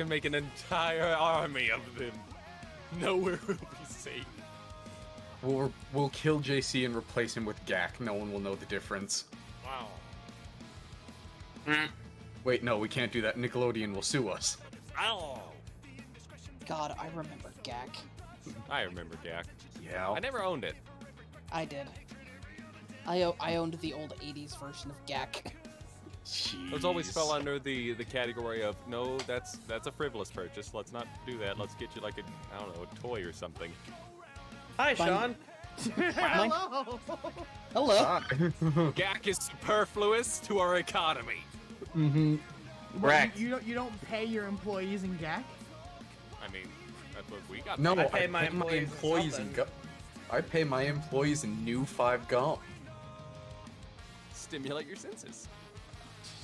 can make an entire army of them. Nowhere will be safe. We'll kill JC and replace him with Gak. No one will know the difference. Wow. Wait, no, we can't do that. Nickelodeon will sue us. Ow. God, I remember Gak. I remember Gak. Yeah. I never owned it. I did. I owned the old 80s version of Gak. Those always fell under the category of, no, that's a frivolous purchase. Let's not do that. Let's get you like a, I don't know, a toy or something. Hi, Fine. Sean. Hello. Hello. Gak is superfluous to our economy. Mm-hmm. Correct. You don't pay your employees in Gak? I mean, that's what we got. No, I I pay pay my my employees employees in something. I pay my employees in new 5 gum. Stimulate your senses.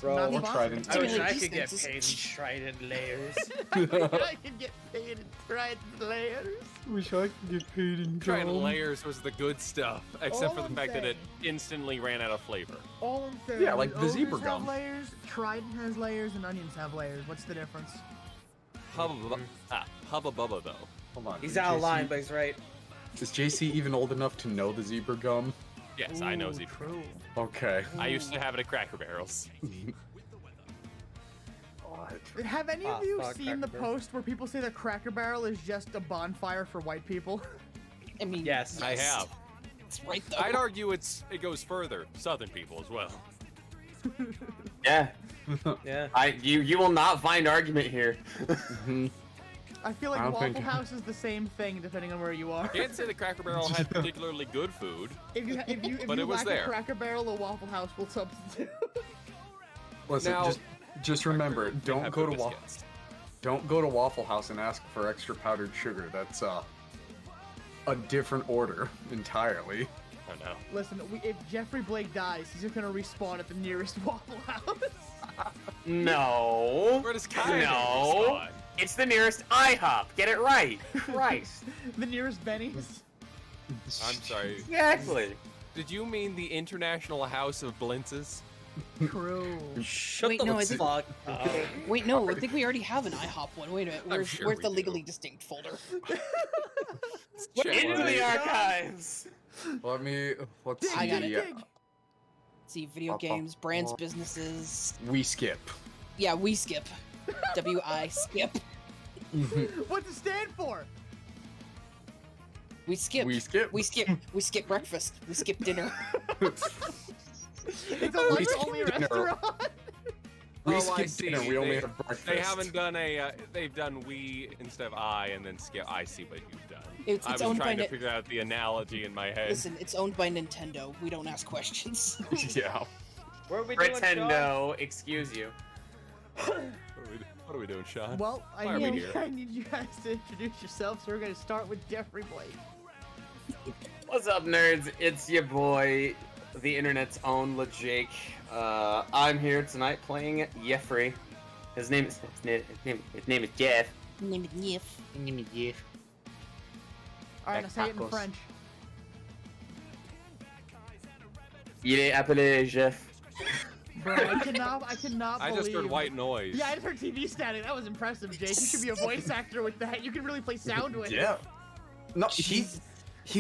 Bro, Not Trident. I wish Stimulate I these could get senses. paid in trident layers. I can get paid in trident layers. Wish I could get paid in Trident layers was the good stuff, except All for the I'm fact that it saying- instantly ran out of flavor. All I'm saying Yeah, like is the ogres zebra have gum. layers, trident has layers, and onions have layers. What's the difference? Hubba Bubba though. Hold on. He's is out of JC line, but he's right. Is JC even old enough to know the zebra gum? Yes, I know Ooh, Zebra. True. Okay. I used to have it at Cracker Barrels. Have any Ah, of you fuck seen the Cracker Barrel. post where people say that Cracker Barrel is just a bonfire for white people? I mean, Yes. I have. It's right though. I'd argue it goes further. Southern people as well. Yeah, Yeah. you will not find argument here. Mhm. I feel like I don't Waffle think- House is the same thing depending on where you are. Can't say that Cracker Barrel had particularly good food. If But you it was lack there. a Cracker Barrel, a Waffle House will substitute. Listen, Now- just remember, Cracker don't have go good to biscuits. don't go to Waffle House and ask for extra powdered sugar. That's a different order entirely. Oh no. Listen, if Jeffrey Blake dies, he's just gonna respawn at the nearest Waffle House. No. Where does Kyle No. spawn? It's the nearest IHOP. Get it right. Christ. The nearest Benny's. I'm sorry. Exactly. Did you mean the International House of Blintzes? True. Shut Wait, the no, I think- fuck up. Wait, no, I think we already have an IHOP one. Wait a minute, where's, sure where's we the do. legally distinct folder? Check Into one. the archives. Let's I got see. it. See, video Up, up, games, brands, up. businesses. We skip. Yeah, we skip. W-I skip. What's it stand for? We skip. We skip. We skip. We skip breakfast. We skip dinner. It's a We lunch skip only dinner. restaurant. We Oh, I skip see. dinner. We only They- have breakfast. They haven't done a. They've done we instead of I, and then skip. I see what you've done. It's I was owned by trying to Ni- figure out the analogy in my head. Listen, it's owned by Nintendo. We don't ask questions. Yeah. What are we doing, Sean? Pretendo. Excuse you. What are we doing, Sean? Well, Why are we here? I need you guys to introduce yourselves. So we're gonna start with Jeffrey Blake. What's up, nerds? It's your boy, the internet's own LeJake. I'm here tonight playing Jeffrey. His name is Jeff. Name it Nif. All right, now say it in Tacos. French. Il est appelé Jeff. Bro, I cannot I believe. just heard white noise. Yeah, I just heard TV static. That was impressive, Jake. You should be a voice actor with that. You can really play sound with. Yeah. No, he's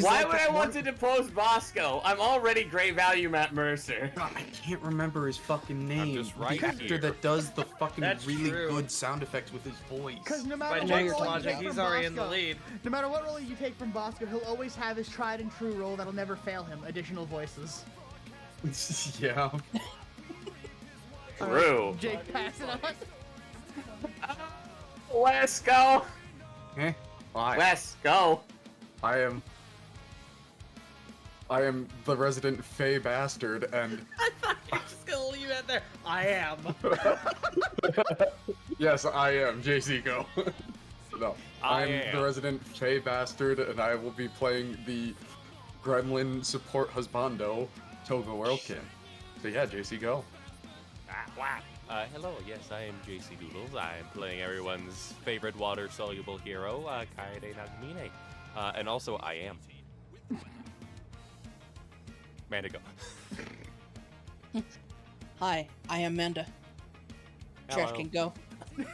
Why like would that I want one- to depose Bosco? I'm already great value Matt Mercer. God, I can't remember his fucking name. just right the actor here. that does the fucking That's really true. good sound effects with his voice. Because no By matter what Jake's role you logic, take he's from already in the Bosco, lead. no matter what role you take from Bosco, he'll always have his tried and true role that'll never fail him. Additional voices. Yeah. All right, True. Jake, pass it on. Let's go. Eh? Why? Let's go. I am the resident Fey bastard, and I thought you were just gonna leave it there. I am. yes, I am JC Go. No, I I'm am. the resident Fey bastard, and I will be playing the Gremlin support husbando, Togo Elkin. So yeah, JC Go. Hello, yes, I am JC Doodles. I am playing everyone's favorite water-soluble hero, Kaede Nagamine. And also, I am. Manda, go. Hi, I am Manda. Trash Hello. can go. You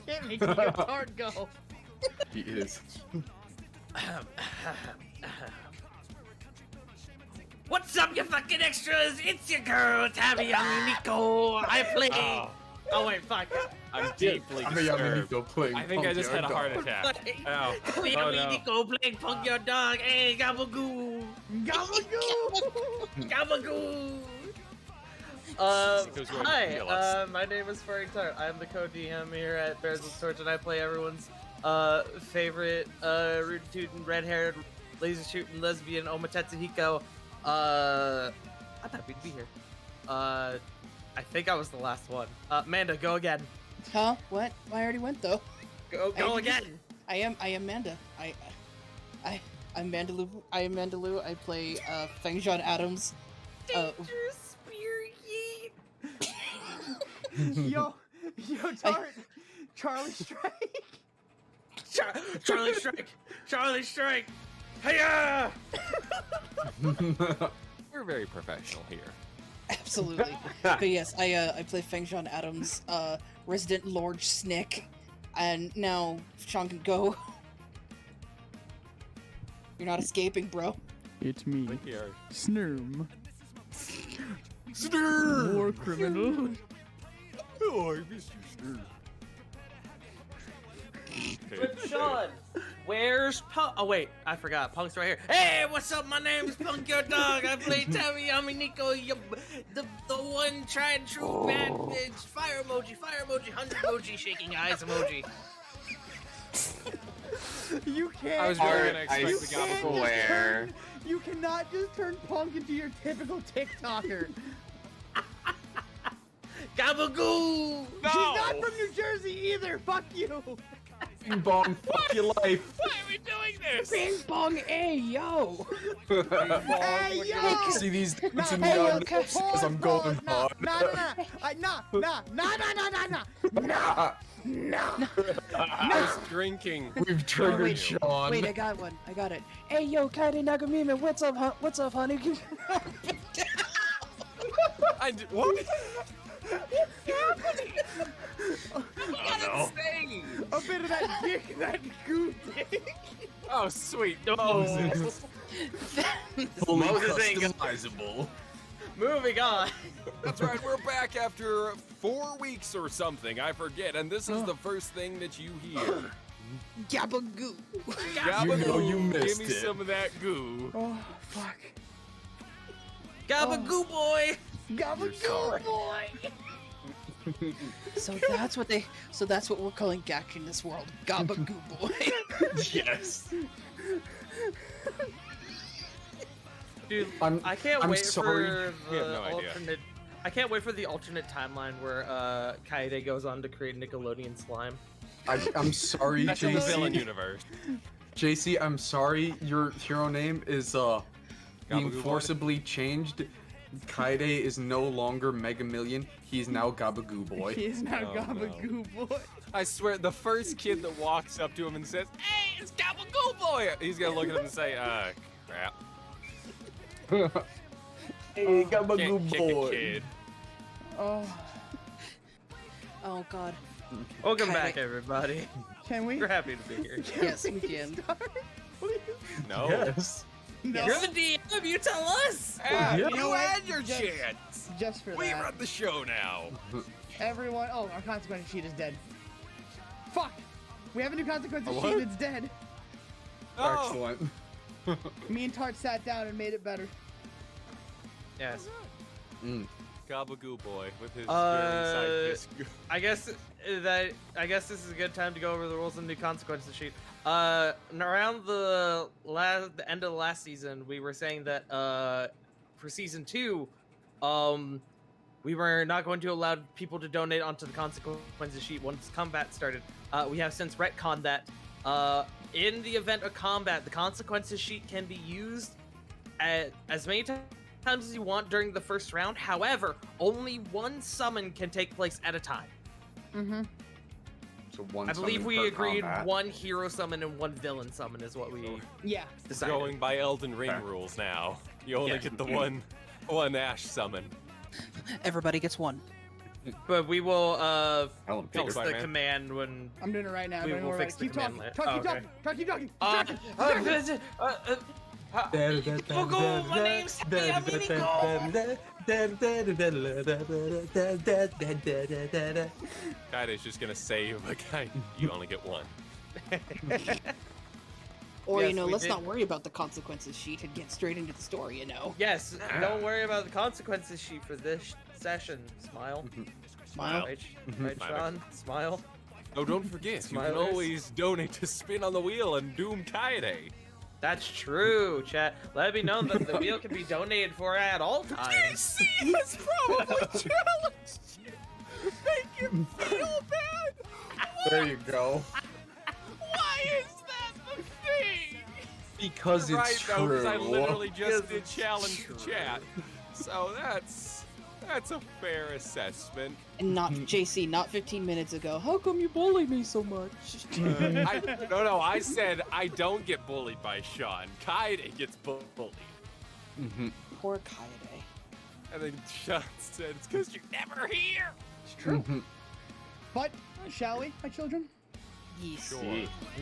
can't make the card go. He is. What's up, you fucking extras? It's your girl, Tabby. I'm Nico. I play. Oh wait, fuck. I'm deeply I'm a disturbed. Yamanico playing. I think I just had a heart attack. Ow. Tabby, Oh, I'm no. Nico playing Punk Your Dog. Hey, Gabagoo. Gabagoo! Gabagoo. Nico's going to Hi, kill us. my name is Furry Tart. I'm the co-DM here at Bears with Swords, and I play everyone's favorite rootin' tootin' red-haired laser shooting lesbian Omatetsu Hiko. I'm happy to be here. I think I was the last one. Manda, go again. Huh? What? I already went though. Go I- again. I am Manda. I'm Mandaloo. I am Mandaloo. I play Feng John Adams. Dangerous spear yeet. Yo, Tart. Charlie Strike. Charlie Strike. Charlie Strike. Hiya! We're very professional here. Absolutely. But yes, I play Feng John Adams, resident Lord Snick, and now Sean can go. You're not escaping, bro. It's me, Look here. Snurm, Stir! war criminal. Oh, I missed you, But Sean, where's Punk? Oh wait, I forgot. Punk's right here. Hey, what's up? My name is Punk Your Dog. I play Tabby. I'm Nico. The one tried and true bad bitch. Fire emoji, 100 emoji, shaking eyes emoji. You can't. I was really gonna I expect the can't Gabagool. just swear. turn- You cannot just turn Punk into your typical TikToker. Gabagoo! She's not from New Jersey either. Fuck you. Bing bong, fuck your life. Why are we doing this? Bing bong, hey yo! Hey yo. See these dudes Nah, in hey, the yo, audience because I'm going hard. Nah. I was drinking. We've triggered wait. Sean. Wait, I got one. I got it. Hey yo, Kaide Nagamima, what's up, what's up, honey? What? no. A bit of that dick, that goo dick. Oh, sweet Moses. Fully Moses ain't gonna- customizable. Moving on. That's right, we're back after 4 weeks or something, I forget, and this is the first thing that you hear. Gabagoo. Gabagoo, you missed give me it. some of that goo. Oh, fuck. Gabagoo boy! Gabagoo boy. So that's what we're calling Gak in this world. Gabagoo boy. Yes. Dude, I'm I can't I'm wait sorry. for We have the no idea. alternate. I can't wait for the alternate timeline where Kaede goes on to create Nickelodeon slime. I'm sorry, That's in the villain JC. universe. JC, I'm sorry. Your hero name is being Gabagoo Boy? forcibly changed. Kaide is no longer Mega Million. He's now Gabagoo Boy. He's now Oh, Gabagoo boy. I swear, the first kid that walks up to him and says, "Hey, it's Gabagoo Boy," he's gonna look at him and say, crap. Hey, Can't Gabagoo kick a kid. Oh. Oh god. Welcome Kaede. back, everybody. Can we? We're happy to be here. Yes, we can. Please. No. Yes. No. You're the DM, you tell us! Ah, Yeah. you had your Just- chance. Just for We that. run the show now. Everyone. Oh, our consequence sheet is dead. Fuck. We have a new consequence A sheet. what? It's dead. Oh, Excellent. Me and Tart sat down and made it better. Yes. Gabagoo Boy with his Uh, very sidekick. I guess this is a good time to go over the rules and new consequences sheet. Around the end of the last season, we were saying that for season 2, we were not going to allow people to donate onto the consequences sheet once combat started. We have since retconned that. In the event of combat, the consequences sheet can be used as many times as you want during the first round. However, only one summon can take place at a time. Mm-hmm. So one I believe summon we per agreed combat. one hero summon and one villain summon is what we Yeah. decided. Going by Elden Ring rules now. You only Yeah. get the one Ash summon. Everybody gets one. But we will Alan fix Fine, the man. command when I'm doing it right now. We Don't will worry fix about it. the Keep command talking. later. Keep talking. My name's Kaide's just gonna save a guy. You only get one. Or, Yes, you know, we let's did. not worry about the consequences sheet and get straight into the story, you know. Yes, don't worry about the consequences sheet for this session. Smile. Smile. Right, right, Smile. Sean? Smile. Oh, don't forget, you can Smilers. always donate to Spin on the Wheel and Doom Kaide. That's true, chat. Let it be known that the wheel can be donated for at all times. Has probably challenged you. Make him feel bad. There you go. Why is that the thing? Because Right, it's though, because I true. literally just Because did it's challenge the true. chat. So that's a fair assessment. And not JC, not 15 minutes ago. How come you bully me so much? No, I said I don't get bullied by Sean. Kaide gets bullied. Poor Kaede. And then Sean said, it's because you're never here. It's true. But, shall we, my children? Yes. Sure.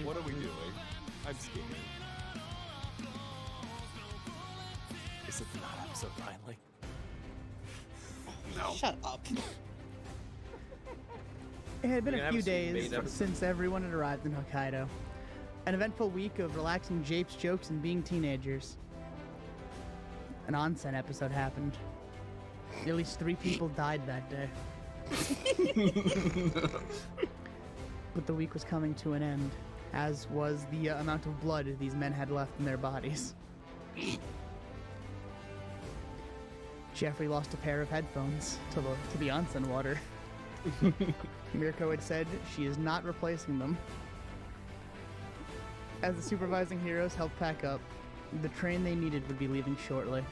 What are we doing? I'm scared. Is it not episode finally? Shut up. It had been We're gonna a few have some days beta. since everyone had arrived in Hokkaido. An eventful week of relaxing japes, jokes, and being teenagers. An onsen episode happened. At least 3 people died that day. But the week was coming to an end, as was the amount of blood these men had left in their bodies. Jeffrey lost a pair of headphones to the onsen water. Mirko had said she is not replacing them. As the supervising heroes helped pack up, the train they needed would be leaving shortly.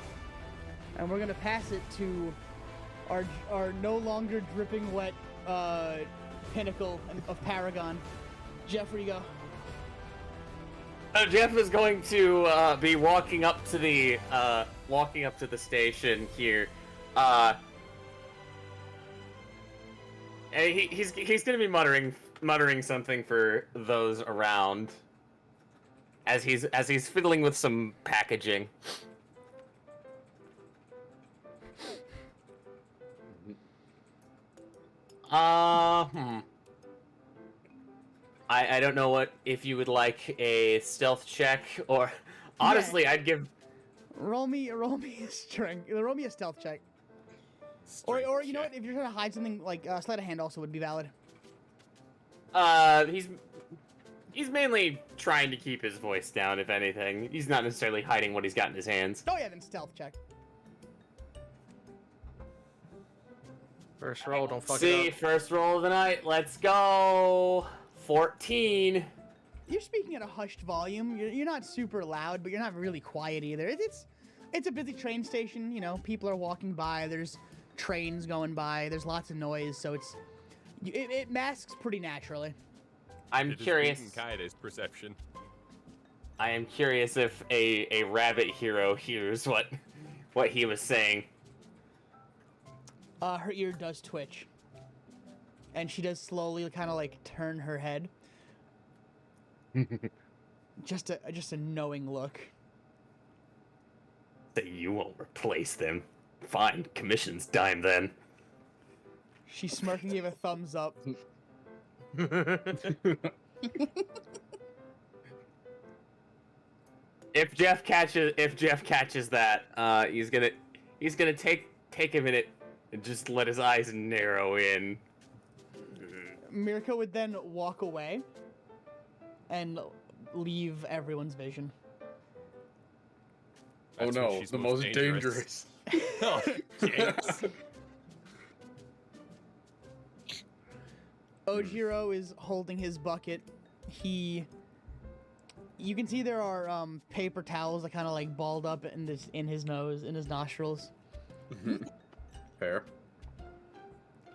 And we're gonna pass it to our no longer dripping wet pinnacle of Paragon. Jeffrey, go. Jeff is going to be walking up to the station here. And he's going to be muttering something for those around as he's fiddling with some packaging. I don't know what if you would like a stealth check or honestly I'd give Roll me a strength. Roll me a stealth check. Or you know what? If you're trying to hide something, like sleight of hand also would be valid. he's mainly trying to keep his voice down, if anything. He's not necessarily hiding what he's got in his hands. Oh yeah, then stealth check. First roll, don't fuck See, it up. first roll of the night. Let's go. 14. You're speaking at a hushed volume. You're not super loud, but you're not really quiet either. It's a busy train station. You know, people are walking by. There's trains going by. There's lots of noise, so it masks pretty naturally. I'm curious. Kaide's perception. I am curious if a rabbit hero hears what he was saying. Her ear does twitch, and she does slowly kind of like turn her head. just a knowing look. That you won't replace them. Fine, commission's dime then. She smirked and gave a thumbs up. If Jeff catches that, he's gonna take a minute and just let his eyes narrow in. Mirko would then walk away and leave everyone's vision. Oh That's when no, she's the most dangerous. Oh, James. Ojiro is holding his bucket. You can see there are paper towels that kind of like balled up in his nose, in his nostrils. Fair.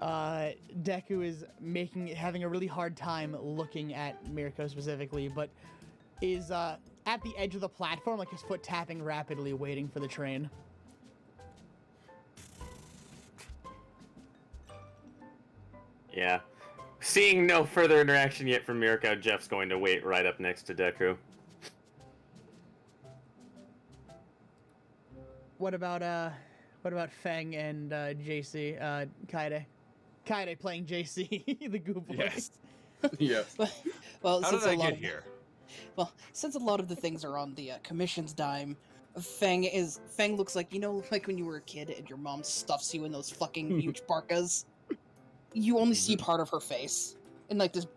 Deku is having a really hard time looking at Mirko specifically, but is at the edge of the platform, like his foot tapping rapidly, waiting for the train. Yeah. Seeing no further interaction yet from Mirko, Jeff's going to wait right up next to Deku. What about Feng and JC? Kaede. Kaede playing JC, the goo boy. Yes. Yes. Well, How since did I a lot get of here? well, since a lot of the things are on the commission's dime, Feng looks like, you know, like when you were a kid and your mom stuffs you in those fucking huge parkas. You only see part of her face, and like this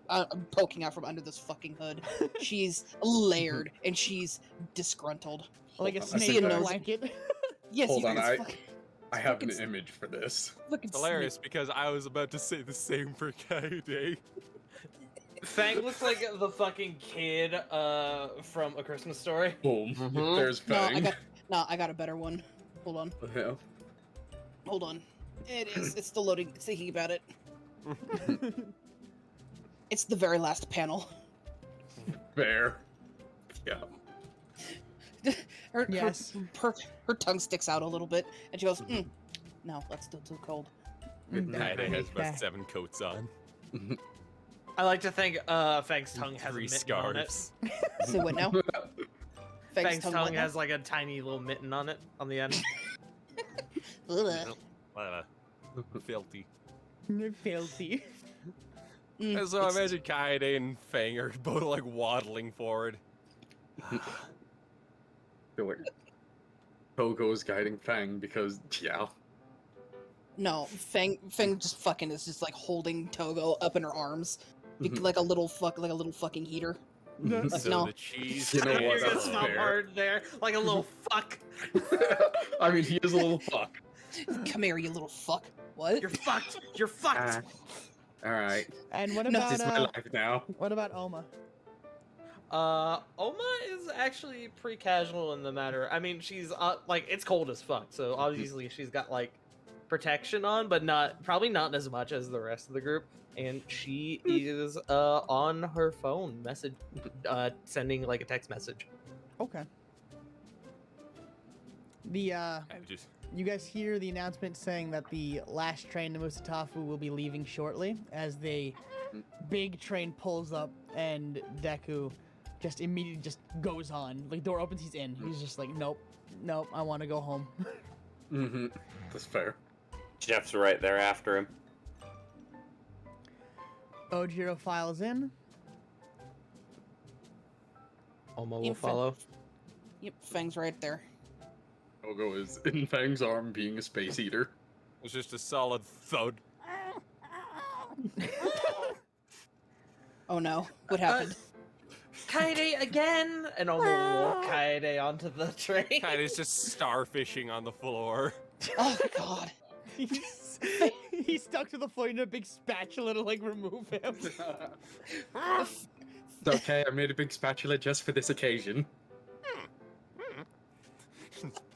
poking out from under this fucking hood. She's layered and she's disgruntled. Like a I snake see in a a nose. blanket. Yes, Hold you on, it's I- fucking, I have an fucking image for this. fucking Hilarious, because I was about to say the same for Kaede. Fang looks like the fucking kid from A Christmas Story. Boom. Mhm. There's No, Fang. I got a better one. Hold on. Yeah. Hold on. It is. It's still loading. It's thinking about it. It's the very last panel. Fair. Yeah. Yes. Her tongue sticks out a little bit, and she goes, "No, that's still too cold." Kaede has Yeah. about 7 coats on. I like to think Fang's tongue has 3 a mitten on it. scarves. Say what now? Fang's tongue what now? has like a tiny little mitten on it on the end. Ugh. Filthy. Filthy. Mm, And so I it's- imagine Kaede and Fang are both like waddling forward. Feel like Togo's guiding Fang because, yeah. No, Fang just fucking is just like holding Togo up in her arms, Mhm. like a little fucking heater. Like, So no. the cheese. You know what, You're gonna that's stop fair. hard there, like a little fuck. I mean, he is a little fuck. Come here, you little fuck. What? You're fucked. You're fucked. Alright. And what No, about This is my life now. what about Oma? Oma is actually pretty casual in the matter. I mean, she's like it's cold as fuck, so obviously she's got like protection on, but probably not as much as the rest of the group. And she is on her phone, sending like a text message. Okay. The I just you guys hear the announcement saying that the last train to Musatafu will be leaving shortly as the big train pulls up and Deku just immediately just goes on. Like door opens, he's in. He's just like, nope, I want to go home. Mm-hmm. That's fair. Jeff's right there after him. Ojiro files in. Oma will Infant. follow. Yep, Fang's right there. Togo is in Fang's arm being a space eater. it's just a solid thud. Oh no, what happened? Kaede again, and Oma will walk Kaede onto the train. Kaede's just starfishing on the floor. Oh god. He's stuck to the floor in a big spatula to like remove him. It's okay, I made a big spatula just for this occasion.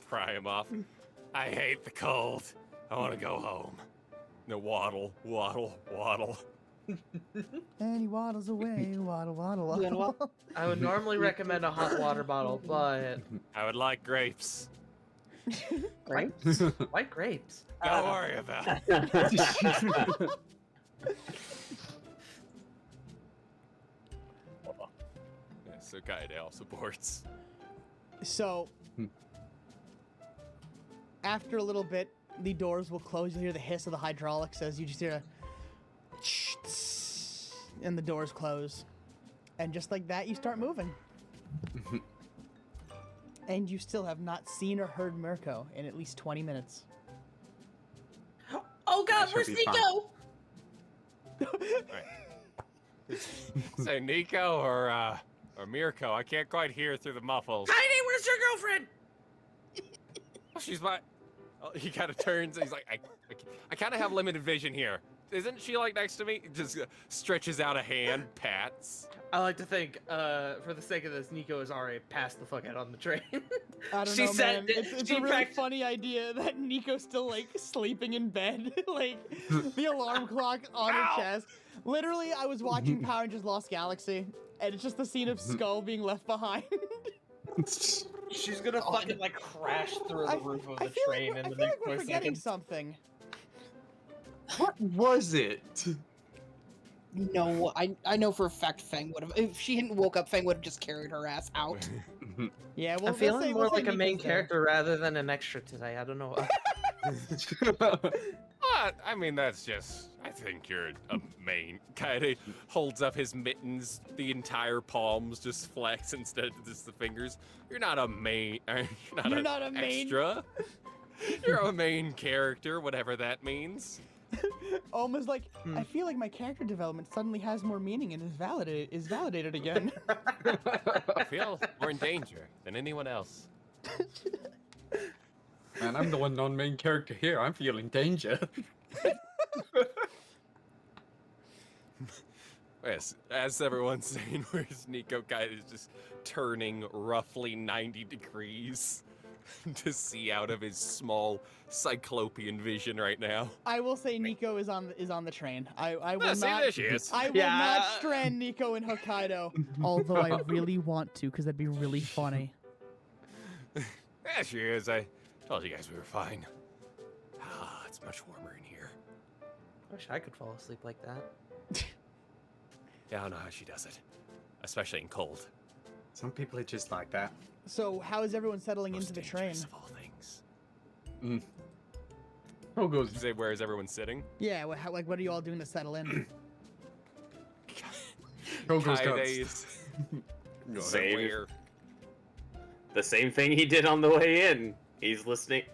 Pry him off. I hate the cold. I want to go home. No, waddle, waddle, waddle. And he waddles away, waddle, waddle, Waddle, waddle. I would normally recommend a hot water bottle, but I would like grapes. Grapes? white grapes. Don't worry about it. Yeah, so Kaede also boards. So, after a little bit, the doors will close. You'll hear the hiss of the hydraulics as you just hear a and the doors close. And just like that, you start moving. And you still have not seen or heard Mirko in at least 20 minutes. Oh god, That where's should be fine. Nico? Say Nico or Mirko. I can't quite hear through the muffles. Kaede, where's your girlfriend? Oh, she's my. Oh, he kind of turns. And he's like, I kind of have limited vision here. Isn't she like next to me? Just stretches out a hand, pats. I like to think, for the sake of this, Nico is already passed the fuck out on the train. I don't She know, said man. It's she a really pract- funny idea that Nico's still like sleeping in bed, like the alarm clock on her Ow! chest. Literally, I was watching Power Rangers Lost Galaxy, and it's just the scene of Skull being left behind. She's gonna fucking like crash through the roof of I the feel train like, in the I feel next like we're 4 forgetting seconds. something. What was it? No, I know for a fact Fang would have. If she hadn't woke up, Fang would have just carried her ass out. Yeah, well, I'm feeling more like a Nico's main there. character rather than an extra today. I don't know. What? I mean, that's just. I think you're a main. Kaede holds up his mittens, the entire palms just flex instead of just the fingers. You're not a main. You're not an main. extra. You're a main character, whatever that means. Almost like I feel like my character development suddenly has more meaning and is validated again. I feel more in danger than anyone else. Man, I'm the one non-main character here. I'm feeling danger. Yes, as everyone's saying, where's Nico Kaede is just turning roughly 90 degrees to see out of his small cyclopean vision right now. I will say Nico is on the train. I will See, not. there she is. I will not strand Nico in Hokkaido. Although I really want to, because that'd be really funny. There she is. I told you guys we were fine. Ah, it's much warmer in here. I wish I could fall asleep like that. Yeah, I don't know how she does it, especially in cold. Some people are just like that. So how is everyone settling Most into the train? dangerous of all things. Togo's You say, where is everyone sitting? Yeah, what are you all doing to settle in? Togo's got Kaide's Same. where? The same thing he did on the way in. He's listening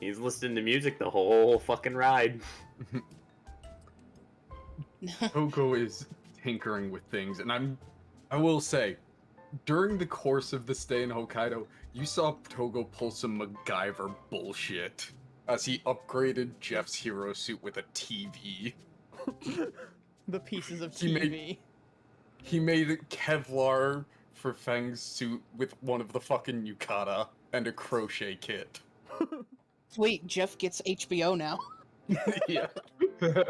to music the whole fucking ride. Togo is tinkering with things, and I will say, during the course of the stay in Hokkaido, you saw Togo pull some MacGyver bullshit as he upgraded Jeff's hero suit with a TV. The pieces of He made- TV. He made Kevlar for Fang's suit with one of the fucking yukata and a crochet kit. Wait, Jeff gets HBO now. Yeah. Yeah.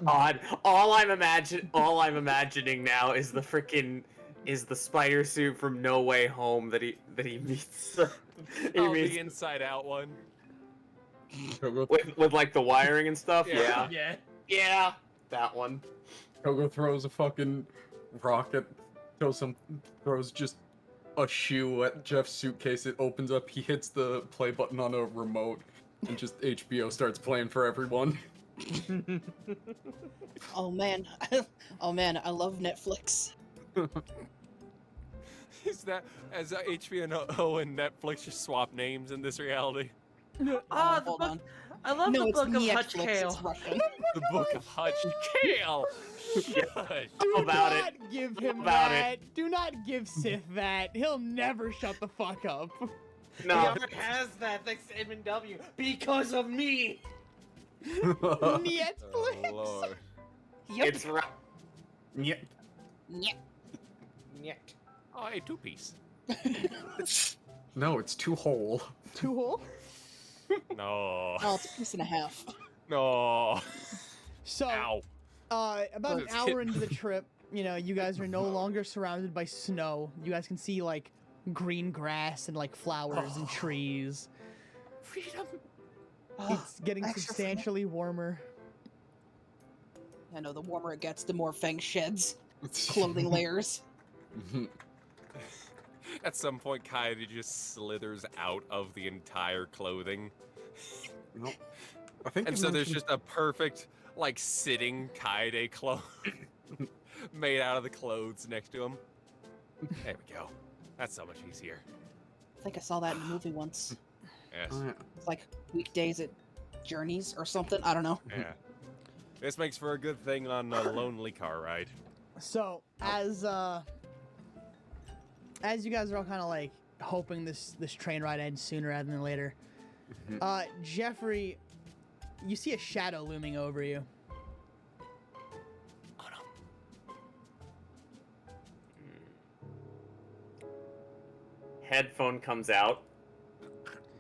God, all I'm imagining now is the spider suit from No Way Home that he meets. He Oh, meets the inside out one. Togo, with like the wiring and stuff. Yeah. Yeah, that one. Togo throws a fucking rocket, throws just a shoe at Jeff's suitcase. It opens up. He hits the play button on a remote, and just HBO starts playing for everyone. Oh man, oh man, I love Netflix. Is that as HBO and Netflix just swap names in this reality? Ah, the hold book. on. I love No, the it's book of Hutch Netflix. Kale. It's Russian. The Book of Hutch Kale. Shush. Do about not it. give him About that. Do not give Sith that. He'll never shut the fuck up. No, Whoever has that thanks to M&W because of me. Netflix. Oh, Lord. Yep. it's right. Yeah. Yep. Nyet. Oh, hey, two-piece. No, it's too whole. Two hole. No. Oh, it's a piece and a half. No. So, Ow. about an Let's hour hit- into the trip, you guys are no longer surrounded by snow. You guys can see like green grass and like flowers and trees. Freedom. It's getting extra substantially warmer. I know, the warmer it gets, the more Fang sheds clothing layers. At some point, Kaede just slithers out of the entire clothing. No. I think And you so there's mentioned- just a perfect, like, sitting Kaede clothes made out of the clothes next to him. There we go. That's so much easier. I think I saw that in a movie once. Yes. Oh, yeah. It's like weekdays at Journeys or something. I don't know. Yeah. This makes for a good thing on a lonely car ride. So, as you guys are all kind of like hoping this train ride ends sooner rather than later, Jeffrey, you see a shadow looming over you. Oh no. Headphone comes out.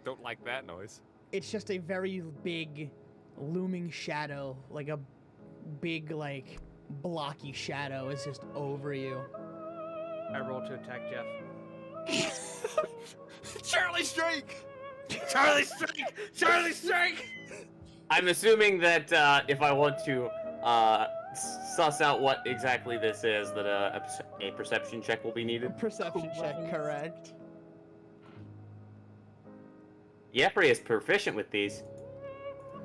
Don't like that noise. It's just a very big looming shadow, like a big like blocky shadow is just over you. I roll to attack Jeff. Charlie Strike! Charlie Strike! Charlie Strike! I'm assuming that if I want to suss out what exactly this is, that a perception check will be needed. Perception check, correct. Jeffrey is proficient with these,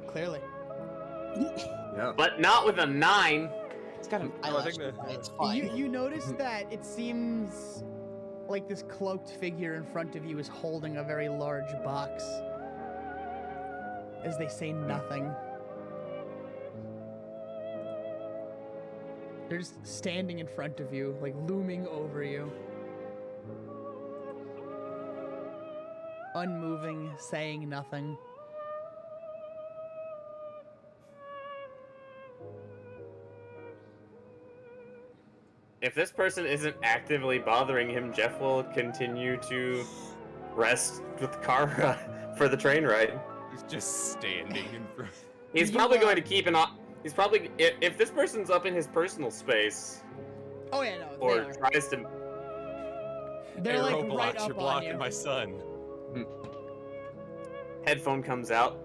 Clearly. Yeah. but not with a 9. It's got an I eyelash. think that- It's fine. You notice that it seems like this cloaked figure in front of you is holding a very large box. As they say nothing. They're just standing in front of you, like looming over you. Unmoving, saying nothing. If this person isn't actively bothering him, Jeff will continue to rest with Kara for the train ride. He's just standing in front. He's You, probably uh, going to keep an eye. He's probably if this person's up in his personal space Oh yeah, no, or they are. tries to. They're Hey, like Roblox, right you're up on blocking you. my son. Headphone comes out.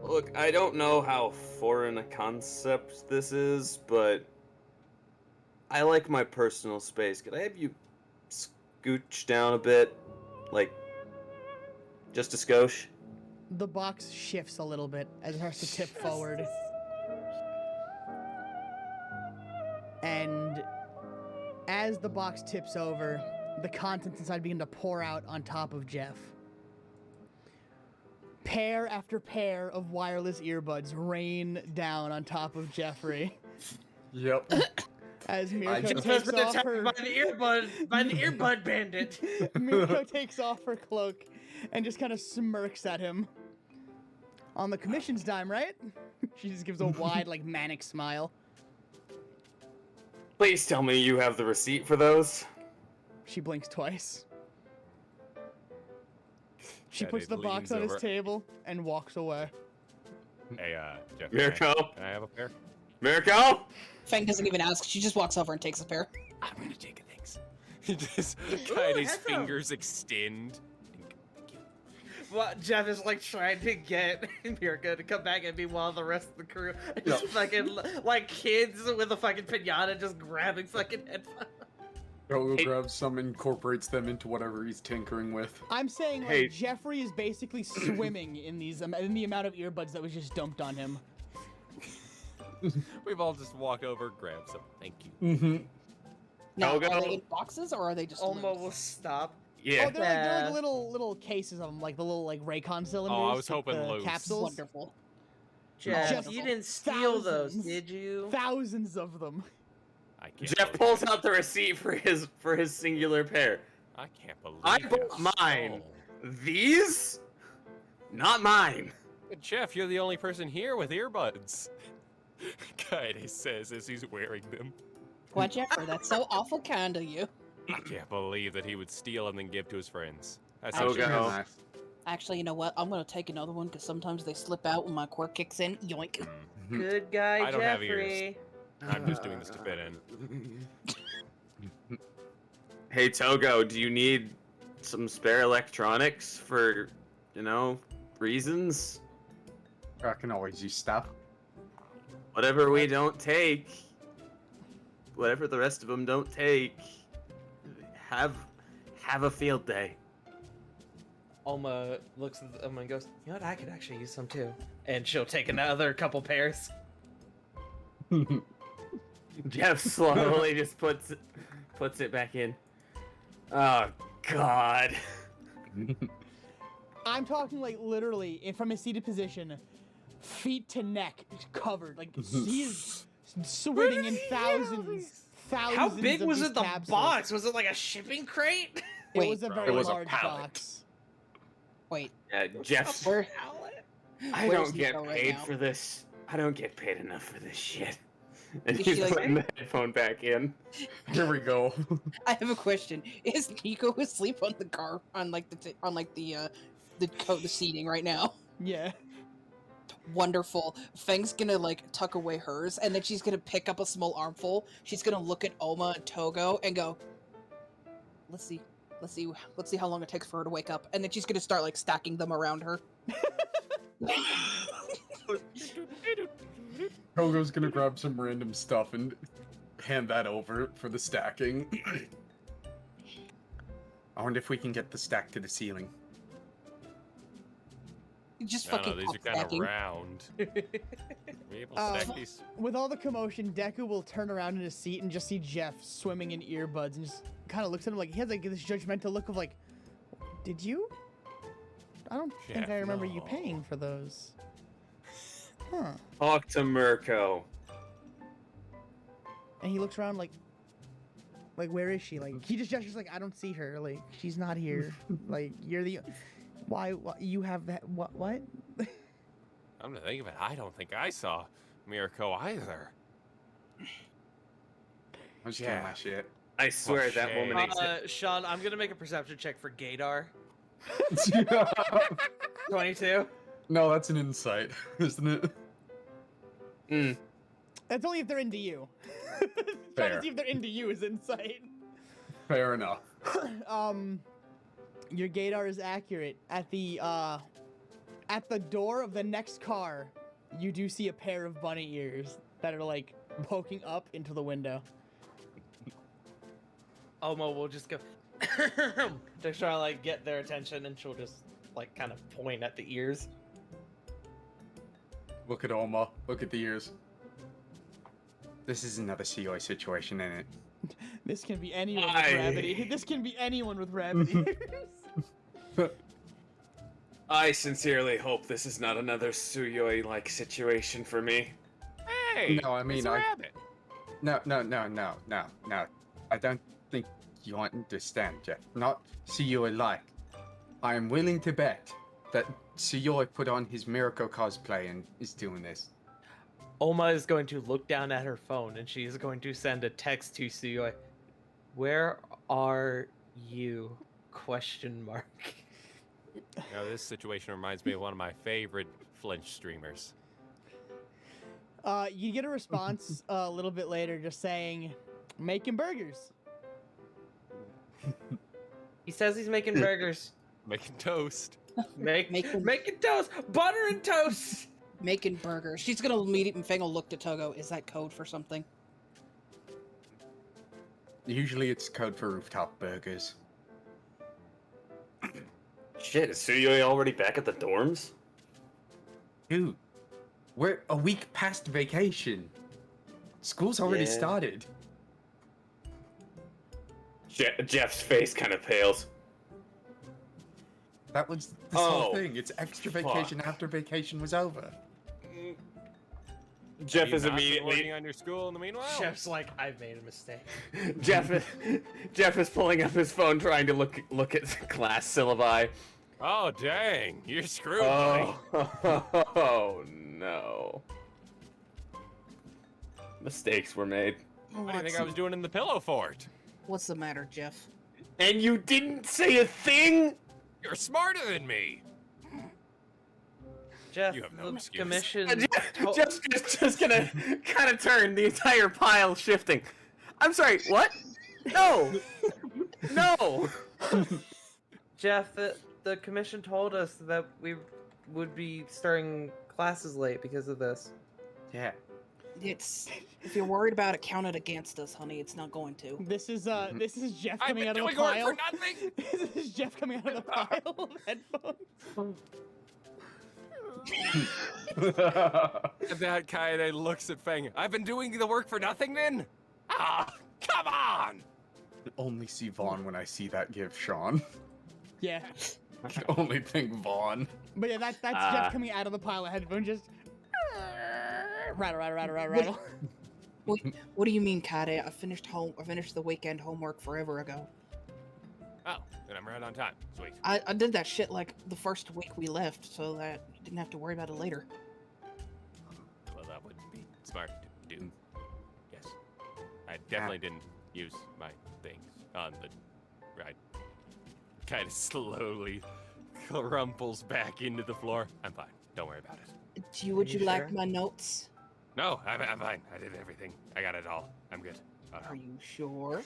Look, I don't know how foreign a concept this is, but I like my personal space. Could I have you scooch down a bit? Like, just a skosh? The box shifts a little bit as it starts to tip forward. And as the box tips over, the contents inside begin to pour out on top of Jeff. Pair after pair of wireless earbuds rain down on top of Jeffrey Yep. as I Mirko just- Has takes been off attacked her by the earbud bandit. Mirko takes off her cloak and just kind of smirks at him. On the commission's dime, right? She just gives a wide, like, manic smile. Please tell me you have the receipt for those. She blinks twice. She Yeah, puts it the box leans on his over. table and walks away. Hey, Jeff. Mirko? Can I have a pair? Mirko? Fang doesn't even ask. She just walks over and takes a pair. I'm gonna take it, thanks. He just Kaide's headphones. fingers extend. Thank you. Well, Jeff is like trying to get Mirko to come back and be one of the rest of the crew. And just fucking like kids with a fucking pinata just grabbing fucking headphones. Togo Hey. grabs some, incorporates them into whatever he's tinkering with. I'm saying, like, Hey. Jeffrey is basically swimming in these in the amount of earbuds that was just dumped on him. We've all just walked over, grabbed some. Thank you. Mm-hmm. Now, Togo. are they in boxes or are they just Almo loose? will stop. Yeah. Oh, they're like little cases of them, like the little like Raycon cylinders. I was with hoping the loose. capsules. Wonderful. Jeff, Just you didn't steal those, thousands. did you? Thousands of them. I can't. Jeff believe- pulls out the receipt for his singular pair. I can't believe. I you bought mine. stole. These? Not mine. But Jeff, you're the only person here with earbuds. Kaede says as he's wearing them. Why, Jeffrey? That's so awful kind of you. I can't believe that he would steal and then give to his friends. That's Oh, actually go. nice. Actually, you know what? I'm gonna take another one because sometimes they slip out when my quirk kicks in. Yoink. Good guy, I don't have Jeffrey. I'm just doing this to fit in. Hey Togo, do you need some spare electronics for, reasons? I can always use stuff. Whatever we don't take, whatever the rest of them don't take, have a field day. Alma looks at them and goes, "You know what? I could actually use some too." And she'll take another couple pairs. Jeff slowly just puts it back in. Oh God. I'm talking like literally from a seated position, feet to neck, covered. Like he is swimming in thousands. How big of was these it? The capsules. box? Was it like a shipping crate? It Wait, was a bro, very it was a large pallet. box. Wait, Jeff, where? I Where's don't get Nico right paid now? for this. I don't get paid enough for this shit. And Is he's she like- putting the headphone back in. Here we go. I have a question. Is Nico asleep on the car on like the seating right now? Yeah. Wonderful. Fang's gonna like tuck away hers, and then she's gonna pick up a small armful. She's gonna look at Oma and Togo and go, "Let's see how long it takes for her to wake up." And then she's gonna start like stacking them around her. Togo's gonna grab some random stuff and hand that over for the stacking. I wonder if we can get the stack to the ceiling. Just I don't fucking know, these are kind of stacking. round. Are we able to stack these? With all the commotion, Deku will turn around in his seat and just see Jeff swimming in earbuds and just kind of looks at him like he has like this judgmental look of like, did you? I don't think Jeff, I remember you no. paying for those. Huh. Talk to Mirko. And he looks around like where is she? Like he just gestures like I don't see her. Like she's not here. Like you're the why you have that what? I'm to think of it. I don't think I saw Mirko either. I'm just doing my Yeah. shit. I swear that shame. woman exists. Sean, I'm gonna make a perception check for Gaydar. 22. No, that's an insight, isn't it? Mm. That's only if they're into you. Trying Fair. to see if they're into you is insight. Fair enough. Your Gaydar is accurate. At the door of the next car, you do see a pair of bunny ears that are like poking up into the window. Omo will just go to try to like get their attention, and she'll just like kind of point at the ears. Look at Oma. Look at the ears. This is another COI situation, isn't it? This can be anyone with Aye. gravity. This can be anyone with rabbit ears. I sincerely hope this is not another Suyoi-like situation for me. Hey! No, I mean, it's a I- rabbit. No. I don't think you understand, Jeff. Not Suyoi like. I am willing to bet that Suyoi put on his Mirko cosplay and is doing this. Oma is going to look down at her phone, and she is going to send a text to Suyoi. Where are you? Question mark. Now, this situation reminds me of one of my favorite Flinch streamers. You get a response a little bit later just saying, making burgers. He says he's making burgers. Making toast. Making Making- toast, butter and toast. Making burgers. She's gonna immediately Fang will look to Togo. Is that code for something? Usually it's code for rooftop burgers. Shit, is Suyoi already back at the dorms? Dude, we're a week past vacation. School's already Yeah. started. Jeff's face kind of pales. That was this Oh, whole thing. It's extra vacation after vacation was over. Jeff Have you is not been immediately. working on your school in the meanwhile. Jeff's like, I've made a mistake. Jeff is pulling up his phone, trying to look at the class syllabi. Oh dang, you're screwed, buddy. Oh no! Mistakes were made, What do you think I was doing in the pillow fort? What's the matter, Jeff? and you didn't say a thing. You're smarter than me. Jeff, You have no the excuse. commission. Just gonna kind of turn the entire pile, shifting. I'm sorry. What? No. No. Jeff, the commission told us that we would be starting classes late because of this. Yeah. It's if you're worried about it, count it against us, honey. It's not going to. This is Jeff I've coming been out of doing the work pile. for nothing. This is Jeff coming out of the pile of headphones. And that Kaede looks at Fang. I've been doing the work for nothing then? Ah, come on! Only see Vaughn when I see that give Sean. Yeah, I can only think Vaughn. but yeah, that's Ah. Jeff coming out of the pile of headphones, just rattle. What do you mean, Kade? I finished the weekend homework forever ago. Oh, then I'm right on time. Sweet. I did that shit like the first week we left, so that you didn't have to worry about it later. Well, that would be smart to do. Yes. I definitely didn't use my things on the ride. Kind of slowly crumples back into the floor. I'm fine. Don't worry about it. Would you you like sure? my notes? No, I'm fine. I did everything. I got it all. I'm good. Oh, Are you sure?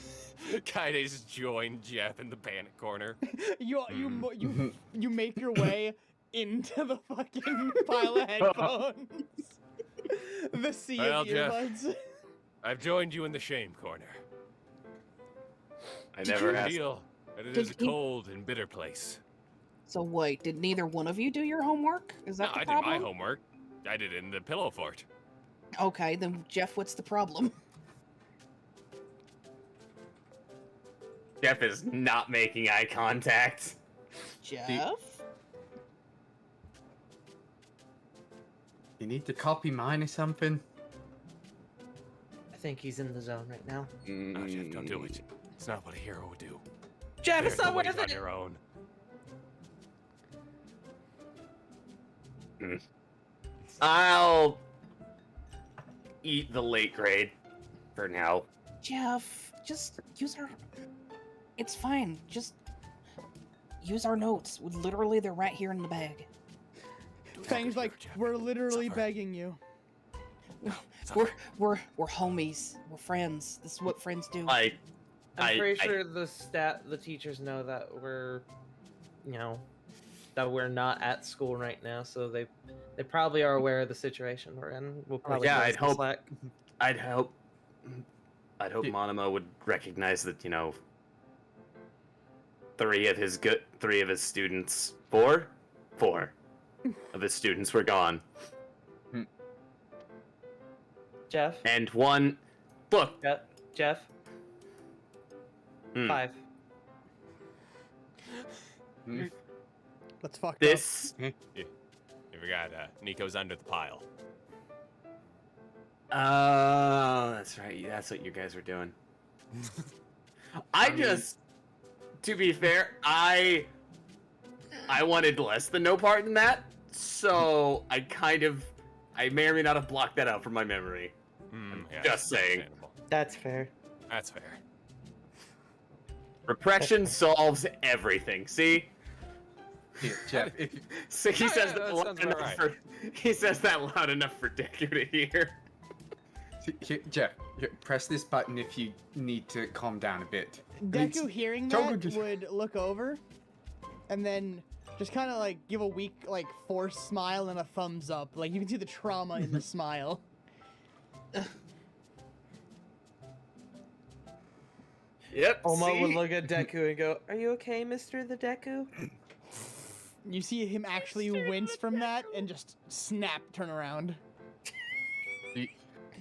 Kaide's joined Jeff in the panic corner. You make your way into the fucking pile of headphones. The sea Well, of Jeff. earbuds. I've joined you in the shame corner. I never I asked. feel that it Did is a he- cold and bitter place. So wait, did neither one of you do your homework? Is No, that the I problem? did my homework. I did it in the pillow fort. Okay, then Jeff, what's the problem? Jeff is not making eye contact. Jeff? You need to copy mine or something? I think he's in the zone right now. No, Jeff, don't do it. It's not what a hero would do. Jeff, Bear it's the not weight worth on it. your own. I'll eat the late grade for now. Jeff, just use our. It's fine. Just use our notes. Literally, they're right here in the bag. Fang's like, Jeff. we're literally Suffer. begging you. We're homies. We're friends. This is what friends do. I'm I'm pretty sure the teachers know that we're, that we're not at school right now, so they probably are aware of the situation we're in. We'll probably yeah, cut I'd some hope- slack. I'd hope Monoma would recognize that, three of his students, four of his students were gone. Jeff, And one, look, Jeff, Hmm. 5. Let's fuck this, You forgot, Nico's under the pile. that's right, that's what you guys were doing. To be fair, I wanted less than no part in that, so I may or may not have blocked that out from my memory. Yeah, Just saying. understandable. That's fair. That's fair. Repression solves everything. See? Here, Jeff, if So he Yeah, says yeah, that that loud sounds about enough right. he says that loud enough for Deku to hear. here, Jeff, here, press this button if you need to calm down a bit. Deku hearing Togo that just- would look over, and then just kind of like give a weak, like forced smile and a thumbs up. Like you can see the trauma in the smile. Yep. Oma would see? look at Deku and go, "Are you okay, Mr. the Deku?" You see him actually wince from that and just snap, turn around.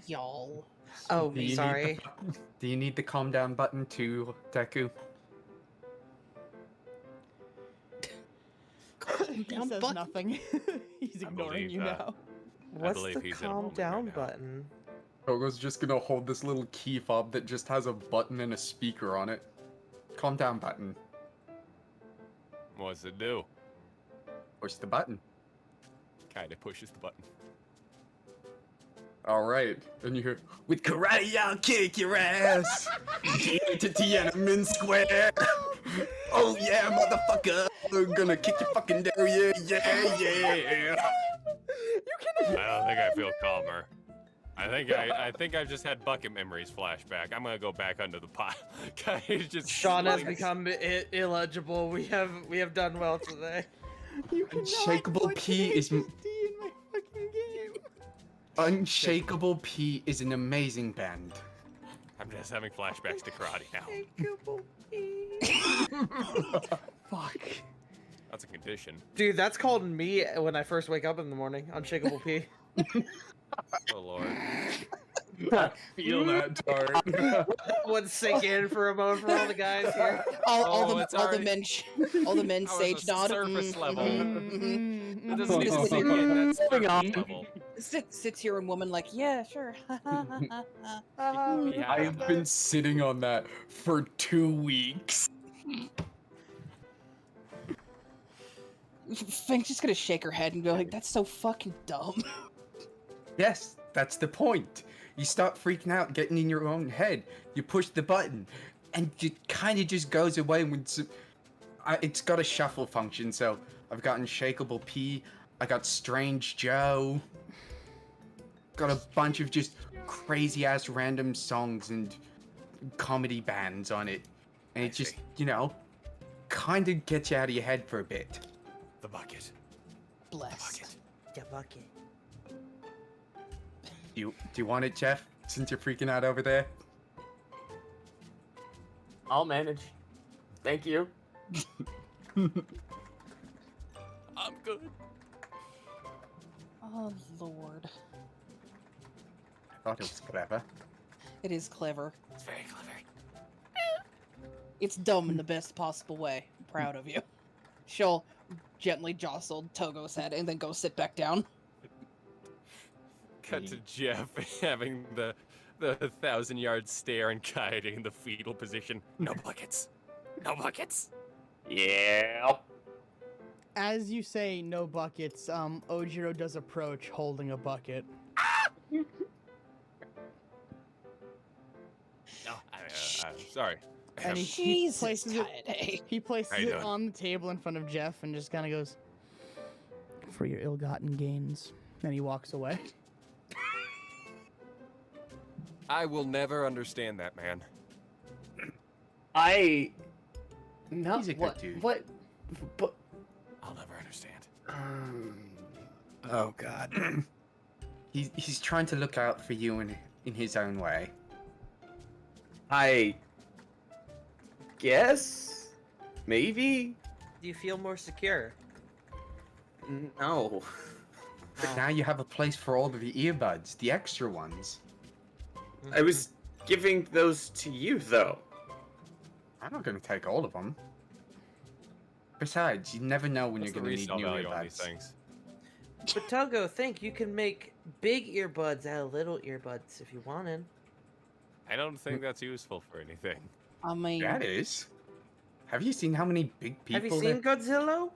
Y'all. Oh, Do you need sorry. Do you need the calm down button too, Deku? He Down says button. nothing. He's ignoring believe, you now. What's believe the he's in a calm moment down right now. button? Togo's just gonna hold this little key fob that just has a button and a speaker on it. Calm down button. What's it do? Push the button. Kinda pushes the button. Alright. And you hear, with karate, I'll kick your ass! Here to Tiananmen Square! Oh yeah, motherfucker! I'm gonna kick your fucking derriere, yeah! I don't think I feel calmer. I think I've just had bucket memories flashback. I'm gonna go back under the pile. Guys, just Sean has become illegible. We have done well today. You cannot Unshakable put P is HSD in my fucking game. Unshakable P is an amazing band. I'm just having flashbacks to karate now. Fuck. That's a condition. Dude, that's called me when I first wake up in the morning. Unshakable P. Oh lord. I feel that, Tart. Would sink in for a moment for all the guys here. Oh, it's all the already- men, all the men That was sage a nod. surface level. Mm-hmm. It doesn't even sink in. That's Moving on. surface level. Sits here and woman like, yeah, sure. Yeah. I've been sitting on that for 2 weeks. Fang's just gonna shake her head and go like, that's so fucking dumb. Yes, that's the point. You start freaking out, getting in your own head. You push the button, and it kind of just goes away when it's got a shuffle function. So I've got Unshakable P, I got Strange Joe, got a bunch of just crazy ass random songs and comedy bands on it, and I it just see. kind of gets you out of your head for a bit. The bucket. Blessed. Bucket. Yeah, bucket. Do you want it, Jeff? Since you're freaking out over there. I'll manage. Thank you. I'm good. Oh lord, I thought it was clever. it is clever. It's very clever. It's dumb in the best possible way. I'm proud of you. She'll gently jostle Togo's head and then go sit back down. Cut to Jeff having the 1,000-yard stare and Kaede in the fetal position. No buckets. No buckets. Yeah. As you say, no buckets. Ojiro does approach, holding a bucket. No, I'm sorry. And he Jesus, places it. Kaede. He places How you it doing? on the table in front of Jeff and just kind of goes, "For your ill-gotten gains." And he walks away. I will never understand that man. No. He's a good what? dude. What? But. I'll never understand. Oh God. he's trying to look out for you in his own way. I guess. Maybe. Do you feel more secure? No. But now you have a place for all of the earbuds, the extra ones. I was giving those to you, though. I'm not going to take all of them. Besides, you never know when What's you're the going to need resale new value on these earbuds. things? But Togo, think you can make big earbuds out of little earbuds if you wanted. I don't think that's useful for anything. I mean, That is. Have you seen how many big people? Have you seen Godzilla?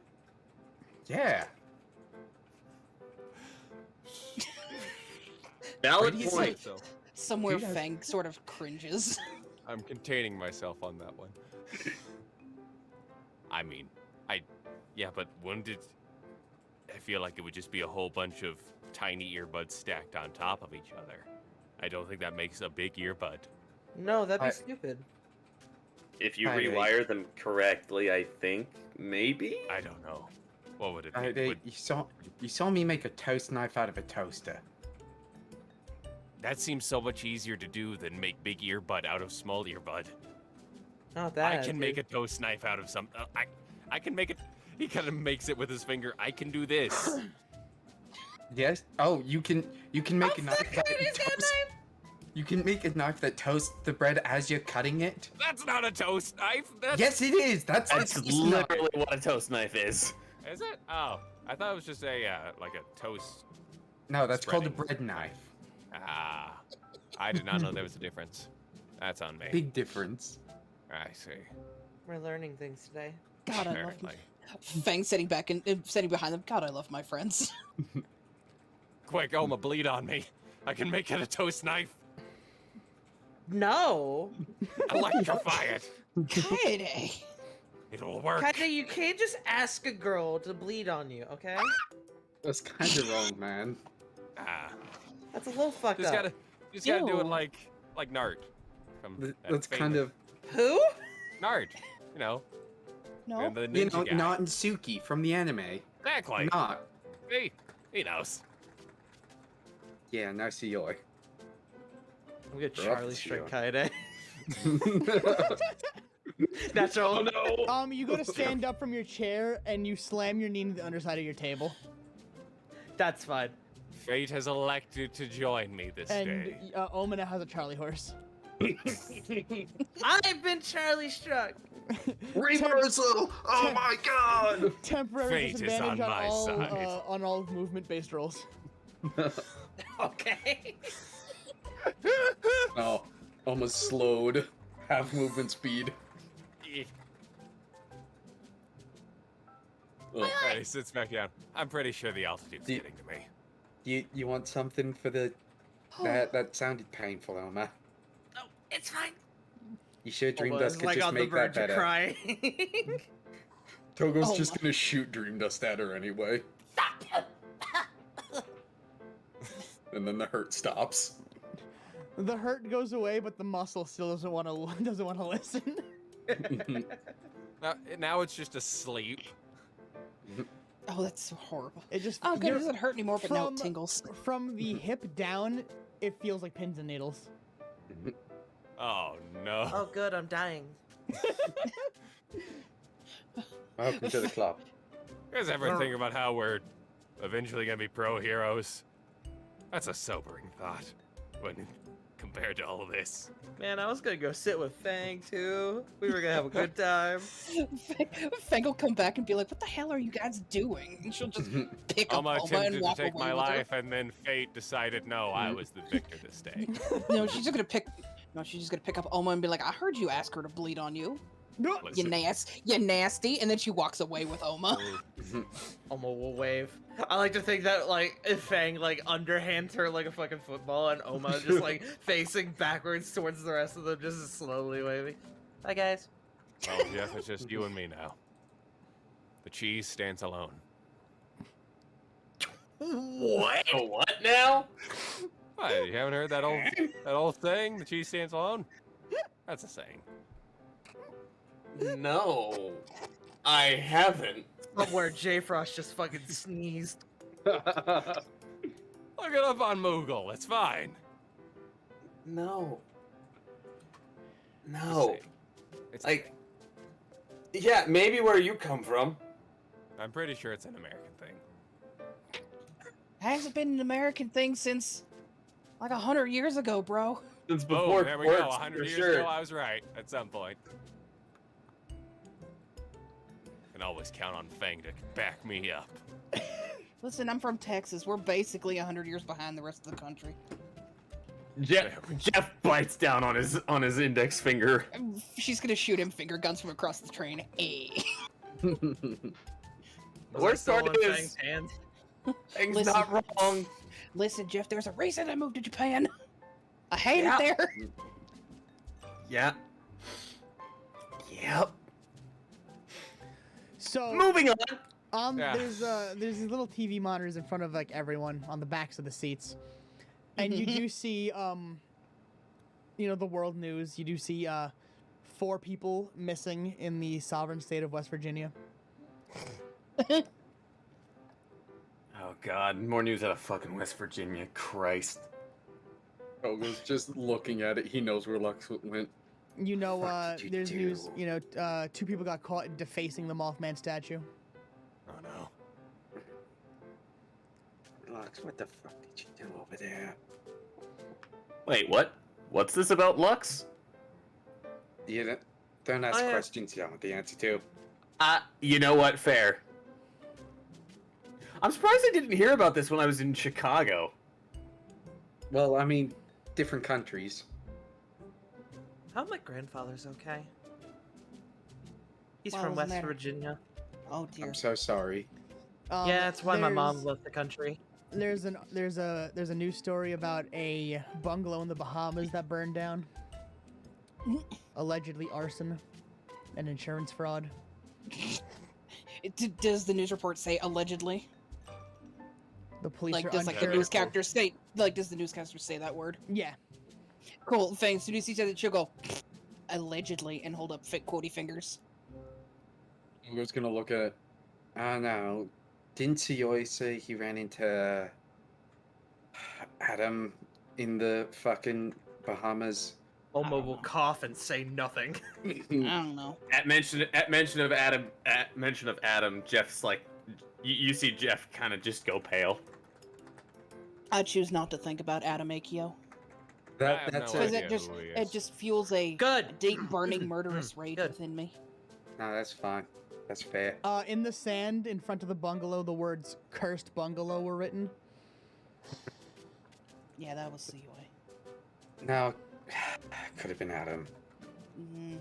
Yeah. Valid Pretty point. So somewhere Dude, I- Fang sort of cringes. I'm containing myself on that one. I mean, yeah, but wouldn't it? I feel like it would just be a whole bunch of tiny earbuds stacked on top of each other. I don't think that makes a big earbud. No, that'd be I- stupid. If you Hi, rewire them correctly, I think maybe. I don't know. What would it be? Hey, Would- you saw me make a toast knife out of a toaster. that seems so much easier to do than make big earbud out of small earbud. Not that. I can make a toast knife out of some. I can make it. He kind of makes it with his finger. I can do this. Yes. Oh, you can make a knife that toast. You can make a knife that toasts the bread as you're cutting it. That's not a toast knife. That's, Yes, it is. That's That's a toast knife. literally what a toast knife is. Is it? Oh, I thought it was just a like a toast. No, that's called a Spreading. bread knife. Ah, I did not know there was a difference. That's on me. Big difference. I see. We're learning things today. God, I love Apparently. Fang sitting back and sitting behind them. God, I love my friends. Quick, Oma, bleed on me. I can make it a toast knife. No, Electrify it. Kaede. It'll work. Kinda, you can't just ask a girl to bleed on you, okay? That's kind of wrong, man. Ah, That's a little fucked just up. gotta do it Ew. like Nart. From that That's kind famous- of Who? Nart. You know, No. and the you ninja know, guy. not in Suki from the anime. Exactly. Not. He knows. Yeah, no Suyoi. I'm gonna We're off Charlie to Strike Shion. Kaede. Natural. no. You go to stand up from your chair and you slam your knee into the underside of your table. That's fine. Fate has elected to join me this And day. Omina has a Charlie horse. I've been Charlie struck. Reversal! Oh my god! Temporary Fate is disadvantage on my all side. on all movement-based rolls. Okay. Oh, almost slowed. Half movement speed. Ugh. And he sits back down. I'm pretty sure the altitude's Do you- getting to me. You want something for the... That sounded painful, Elma. Oh, it's fine. You sure Dream Almost Dust could like just on the make that verge of better? crying. Togo's Oh just my- gonna shoot Dream Dust at her anyway. And then the hurt stops. The hurt goes away, but the muscle still doesn't want to listen. Now it's just asleep. Oh, that's so horrible. It just Oh, good. It you're- doesn't hurt anymore, but now it from- tingles. from the hip down, it feels like pins and needles. Oh no. Oh, good, I'm dying. Welcome to the club. You guys ever think about how we're eventually gonna be pro heroes? That's a sobering thought when compared to all of this. Man, I was gonna go sit with Fang too. We were gonna have a good time. Fang will come back and be like, "What the hell are you guys doing?" And she'll just pick up Alma Oma and attempted to walk take away my with her. life, and then fate decided no, I was the victor this day. No, she's just gonna pick. No, she's just gonna pick up Oma and be like, "I heard you ask her to bleed on you. You Listen, nasty." And then she walks away with Oma. Oma will wave. I like to think that like if Fang like underhands her like a fucking football, and Oma just like facing backwards towards the rest of them, just slowly waving. Hi guys. well, Jeff, it's just you and me now. The cheese stands alone. What? What now? What, you haven't heard that old saying? The cheese stands alone? That's a saying. No, I haven't. Somewhere J Frost just fucking sneezed. Look it up on Moogle. It's fine. No. Just No. saying. It's Like, yeah, maybe where you come from. I'm pretty sure it's an American thing. Hasn't been an American thing since like 100 years ago, bro. Since Oh, before there we go. quartz, 100 for years sure. ago, I was right at some point. Can always count on Fang to back me up. Listen, I'm from Texas. We're basically 100 years behind the rest of the country. Jeff bites down on his index finger. She's gonna shoot him finger guns from across the train. Eh. Was Worst I still part in is- Fang's hands? Thing's Listen. not wrong. Listen, Jeff, there's a reason I moved to Japan. I hate Yeah. it there. Yeah. Yep. So Moving on. Yeah. there's these little TV monitors in front of like everyone on the backs of the seats, and you do see you know, the world news. You do see 4 people missing in the sovereign state of West Virginia. Oh God, more news out of fucking West Virginia. Christ. Togo's just looking at it. He knows where Lux went. You know, Fuck did you there's news. do? You know, 2 people got caught defacing the Mothman statue. Oh no. Lux, what the fuck did you do over there? Wait, what? What's this about Lux? Don't ask yeah. questions you don't know the answer to. You know what? Fair. I'm surprised I didn't hear about this when I was in Chicago. Well, I mean, different countries. How my grandfather's okay. He's Why from wasn't West there- Virginia. Oh dear. I'm so sorry. Yeah, that's why my mom there's- left the country. There's a news story about a bungalow in the Bahamas that burned down. Allegedly arson and insurance fraud. Does the news report say allegedly? The police Like, are does like the unsure. newscaster say? Like, does the newscaster say that word? Yeah. Cool. Fang. As soon as he says it, she'll go allegedly and hold up fit quotey fingers. Togo's gonna look at it. I know. Didn't Suyoi say he ran into Adam in the fucking Bahamas? Oma will cough and say nothing. I don't know. At mention of Adam, Jeff's like, you see Jeff kind of just go pale. I choose not to think about Adam Akio I That, have that's no because it. idea it just who he it is. just fuels a Good. deep, burning, murderous rage Good. within me. No, that's fine. That's fair. In the sand in front of the bungalow, the words "cursed bungalow" were written. Yeah, that was Suyoi. No, could have been Adam. Mm,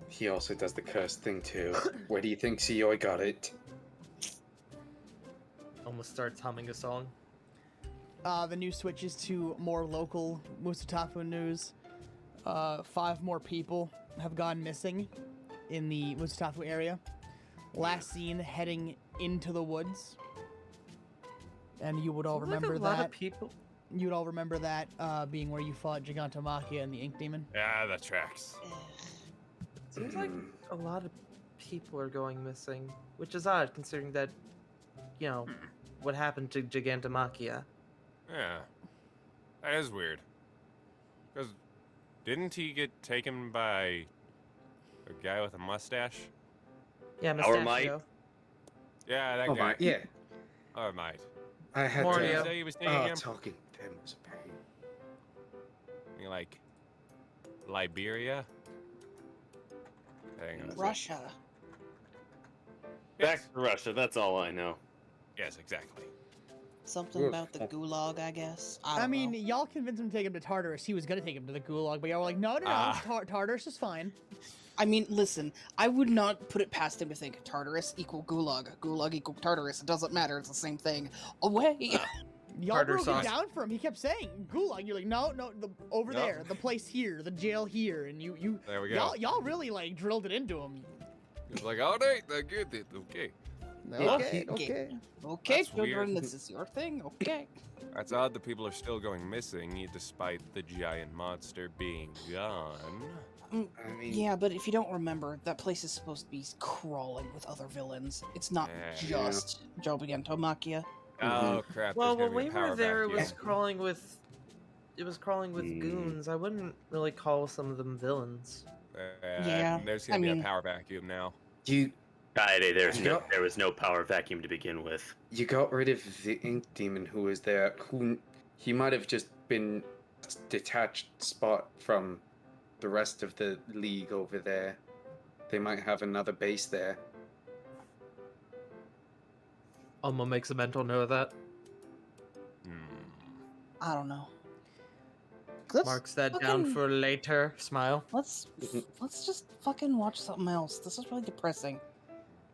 He also does the curse thing too. Where do you think Suyoi got it? Almost starts humming a song. The news switches to more local Musatafu news. 5 more people have gone missing in the Musatafu area. Last seen heading into the woods. And you would all remember like a lot that. of people. You would all remember that being where you fought Gigantomachia and the Ink Demon. Yeah, that tracks. Seems like a lot of people are going missing, which is odd considering that, you know, what happened to Gigantomachia. Yeah. That is weird. Because didn't he get taken by a guy with a mustache? Yeah, Our might. Mustachio. Yeah, that Oh guy. my, yeah. Or might. I had More Did to you you. say he was taking him? talking to him was a pain. Like Liberia? Hang on a sec. Russia. Yes. Back to Russia. That's all I know. Yes, exactly. Something Oof. about the gulag, I guess. I don't mean, know. y'all convinced him to take him to Tartarus. He was gonna take him to the Gulag, but y'all were like, no, Ah. Tartarus is fine. I mean, listen, I would not put it past him to think Tartarus equal Gulag, Gulag equal Tartarus. It doesn't matter. It's the same thing. Away. Y'all Tartar broke sauce. it down for him. He kept saying Gulag. You're like, no, over Nope. there, the place here, the jail here, and you There we go. y'all really like drilled it into him. He's like, all right, I get it. Okay. Okay, Okay. okay. Okay, That's children, weird. this is your thing. Okay. That's odd that people are still going missing despite the giant monster being gone. I mean, Yeah, but if you don't remember, that place is supposed to be crawling with other villains. It's not Yeah. just Jobigentomakia. Oh crap! Well, there's when gonna be we a power were there, it vacuum. was crawling with. It was crawling with goons. I wouldn't really call some of them villains. Yeah, There's I gonna be mean- a power vacuum now. you There was no power vacuum to begin with. you got rid of the ink demon who was there. Who he might have just been a detached spot from the rest of the league over there. They might have another base there. Alma makes a mental note of that. Hmm. I don't know. Let's Marks that down fucking- for later. Smile. Let's just fucking watch something else. This is really depressing.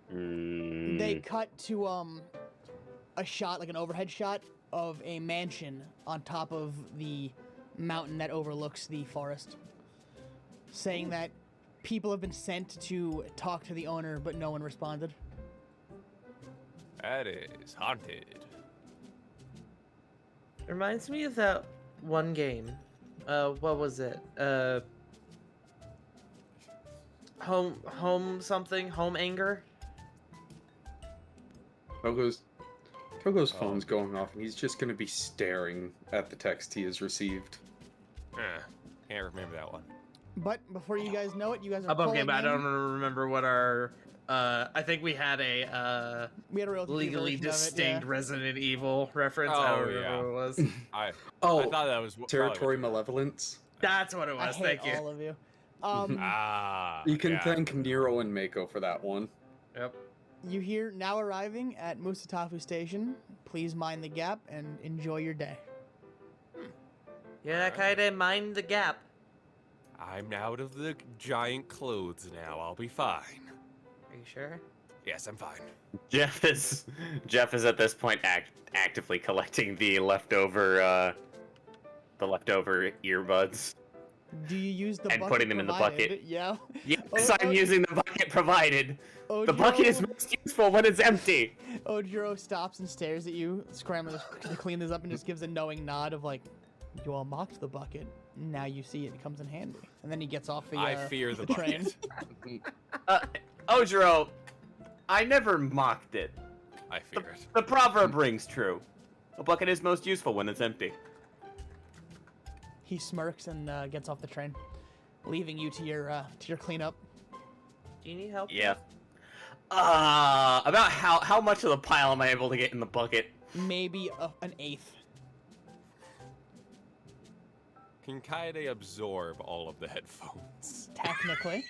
They cut to a shot, like an overhead shot of a mansion on top of the mountain that overlooks the forest, saying that people have been sent to talk to the owner, but no one responded. That is haunted. Reminds me of that one game. What was it? Home something? Home anger? Togo's phone's going off, and he's just gonna be staring at the text he has received. Can't remember that one. But before you guys know it, you guys are Above pulling game, I in. don't remember what our. I think we had a We had a real legally version of it, distinct yeah. Resident Evil reference. Oh, I don't remember yeah. what it was. I Oh, thought that was territory malevolence. That's what it I was. hate Thank you. all of you. You can yeah. thank Nero and Mako for that one. Yep. You hear now arriving at Musatafu Station. Please mind the gap and enjoy your day. Yeah, kinda mind the gap. I'm out of the giant clothes now. I'll be fine. Are you sure? Yes, I'm fine. Jeff is at this point actively collecting the leftover earbuds. Do you use the And bucket putting them in the provided? bucket. Yeah. Yes, Oh, I'm using the bucket provided. The Ojiro, bucket is most useful when it's empty. Ojiro stops and stares at you, scrambling to clean this up, and just gives a knowing nod of like, "You all mocked the bucket. Now you see it comes in handy." And then he gets off the. I fear the train. bucket. Ojiro, I never mocked it. I fear it. The proverb rings true. A bucket is most useful when it's empty. He smirks and gets off the train, leaving you to your cleanup. Do you need help? Yeah. About how much of the pile am I able to get in the bucket? Maybe an eighth. Can Kaede absorb all of the headphones? Technically.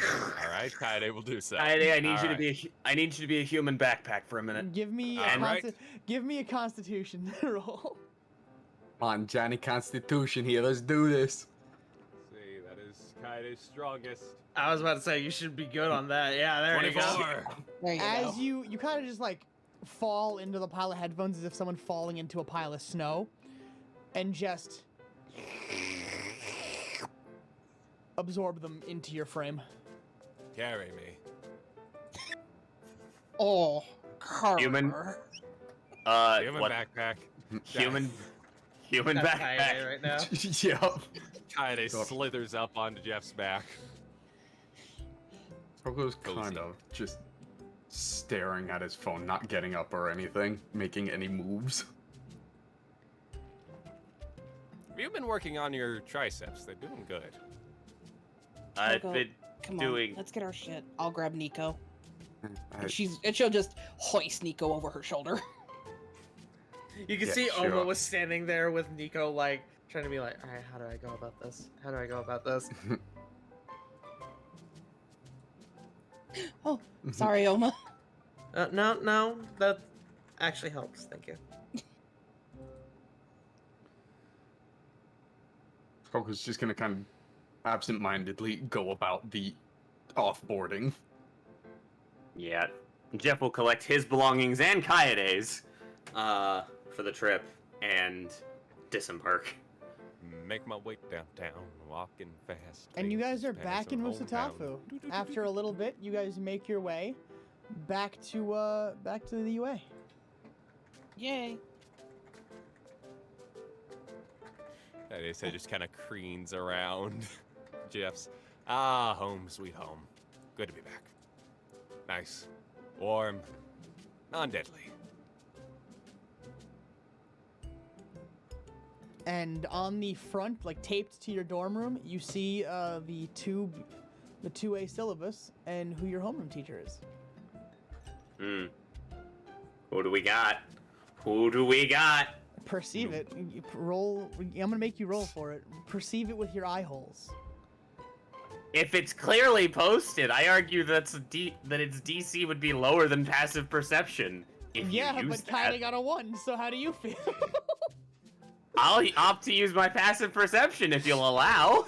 All right, Kaede will do so. I need you to Alright. be I need you to be a human backpack for a minute. Give me All right. give me a Constitution roll. Come on, Johnny Constitution here. Let's do this. See, that is Kaede's strongest. I was about to say you should be good on that. Yeah, there you go. 24. There you As go. you kind of just like fall into the pile of headphones as if someone falling into a pile of snow, and just absorb them into your frame. Carry me. Oh, Carver. Human. Human What? backpack. Human That's backpack. Kaede right now. Yep. Kaede slithers up onto Jeff's back. Togo's Cozy. kind of just staring at his phone, not getting up or anything, making any moves. Have you been working on your triceps? They're doing good. I've Togo, been Come doing. on, let's get our shit. I'll grab Nico. I- And she'll just hoist Nico over her shoulder. You can Yeah, see sure. Oma was standing there with Nico, like, trying to be like, alright, how do I go about this? How do I go about this? Oh, sorry, Oma. No, that actually helps. Thank you. Coco's just gonna kind of absent-mindedly go about the offboarding. Yeah, Jeff will collect his belongings and Kaede's for the trip and disembark. Make my way downtown, walking fast. And you guys are pace, back in passing hometown. Musatafu. After a little bit, you guys make your way back to the UA. Yay. That is, it just kind of creens around Jeff's. Ah, home, sweet home. Good to be back. Nice, warm, non-deadly. And on the front, like taped to your dorm room, you see the 2A syllabus and who your homeroom teacher is. Who do we got? Who do we got? Perceive it. Roll. I'm gonna make you roll for it. Perceive it with your eye holes. If it's clearly posted, I argue that its DC would be lower than passive perception. If Yeah, you use but Kylie that. got a 1. So how do you feel? I'll opt to use my passive perception if you'll allow.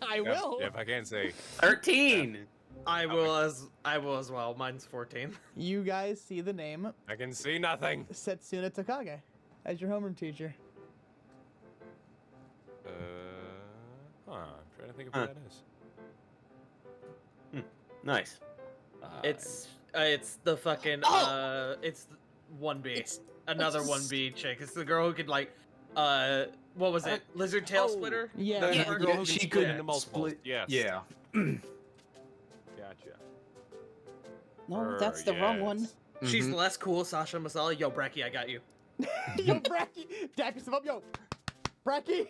I will. If I can say, 13. I will as well. Mine's 14. You guys see the name I can see nothing. Setsuna Takage as your homeroom teacher. I'm trying to think of who that is. Nice. It's the fucking Oh! it's 1B. It's Another it's- 1B chick. It's the girl who could like what was it? Lizard tail oh. splitter? Yeah, The yeah, girl yeah, who she can could split. into multiples. Yes. Yeah. Gotcha. No, that's the wrong one. Yes. She's Mhm. less cool, Sasha Masala. Yo, Brecky, I got you. Yo, Bracky, dap yourself up, yo, Bracky.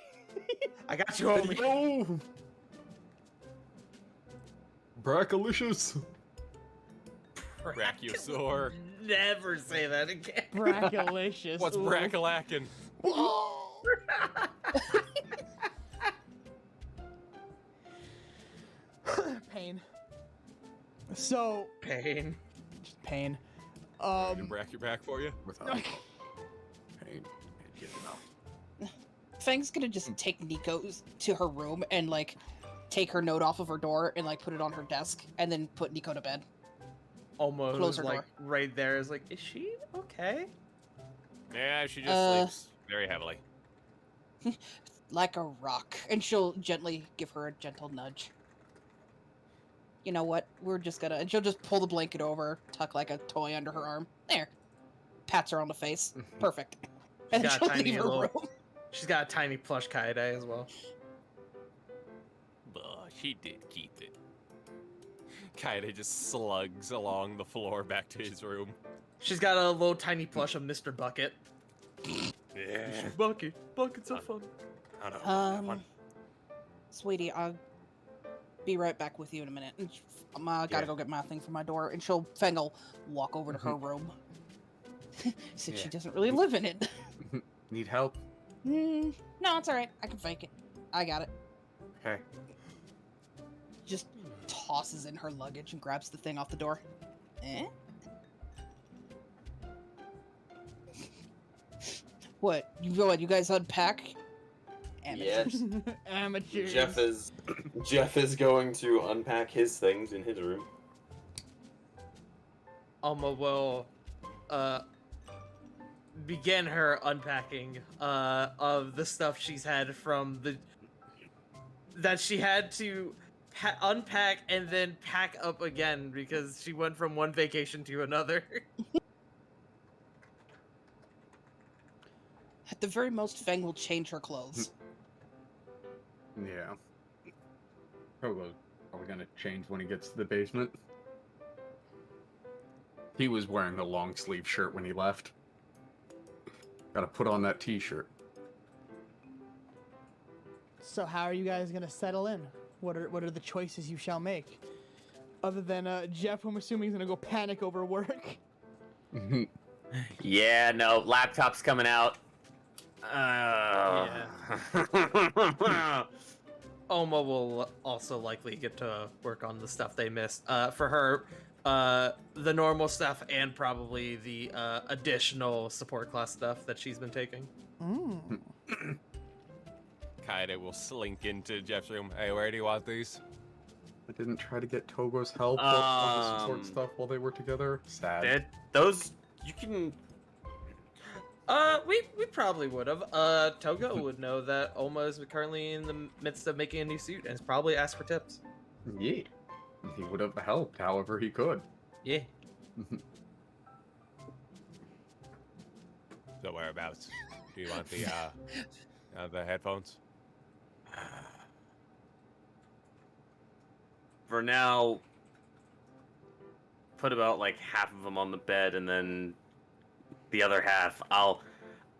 I got you, homie. Yo! Brackalicious! Brachiosaur. Never say that again. Brackalicious. What's Ooh. brackalacking? Whoa! Pain. So, Pain. just pain. I can brack your back for you. Without pain. Get enough. Fang's gonna just take Nico to her room and like take her note off of her door and like put it on her desk and then put Nico to bed. Almost Close her like door. right there is like, is she okay? Yeah, she just Uh, sleeps very heavily. Like a rock. And she'll gently give her a gentle nudge. You know what? We're just gonna. And she'll just pull the blanket over, tuck like a toy under her arm. There. Pats her on the face. Perfect. And got a she'll tiny leave her little- room. She's got a tiny plush Kaede as well. But she did keep it. Kaede just slugs along the floor back to his room. She's got a little tiny plush of Mr. Bucket. Yeah. Bucket's so fun. I don't know that one. Sweetie, I'll be right back with you in a minute. And I gotta Yeah. go get my thing from my door. And Fang will walk over to her room. Since she Yeah. doesn't really live in it. Need help? No, it's alright. I can fake it. I got it. Okay. Just tosses in her luggage and grabs the thing off the door. Eh? What? You guys unpack? Amateurs. Amateurs. Jeff is going to unpack his things in his room. Alma will begin her unpacking of the stuff she's had from that she had to unpack and then pack up again because she went from one vacation to another. At the very most, Fang will change her clothes. Yeah. Probably gonna change when he gets to the basement. He was wearing a long sleeve shirt when he left. Gotta put on that t-shirt. So how are you guys gonna settle in? What are the choices you shall make? Other than Jeff, who I'm assuming is gonna go panic over work. Yeah, no, laptop's coming out. Oma will also likely get to work on the stuff they missed. For her, the normal stuff and probably the additional support class stuff that she's been taking. Kaede will slink into Jeff's room. Hey, where do you want these? I didn't try to get Togo's help on the support stuff while they were together. Sad. Those you can. We probably would have. Togo would know that Oma is currently in the midst of making a new suit and has probably asked for tips. Yeah. He would have helped however he could. Yeah. So whereabouts? Do you want the headphones? For now, put about like half of them on the bed, and then the other half,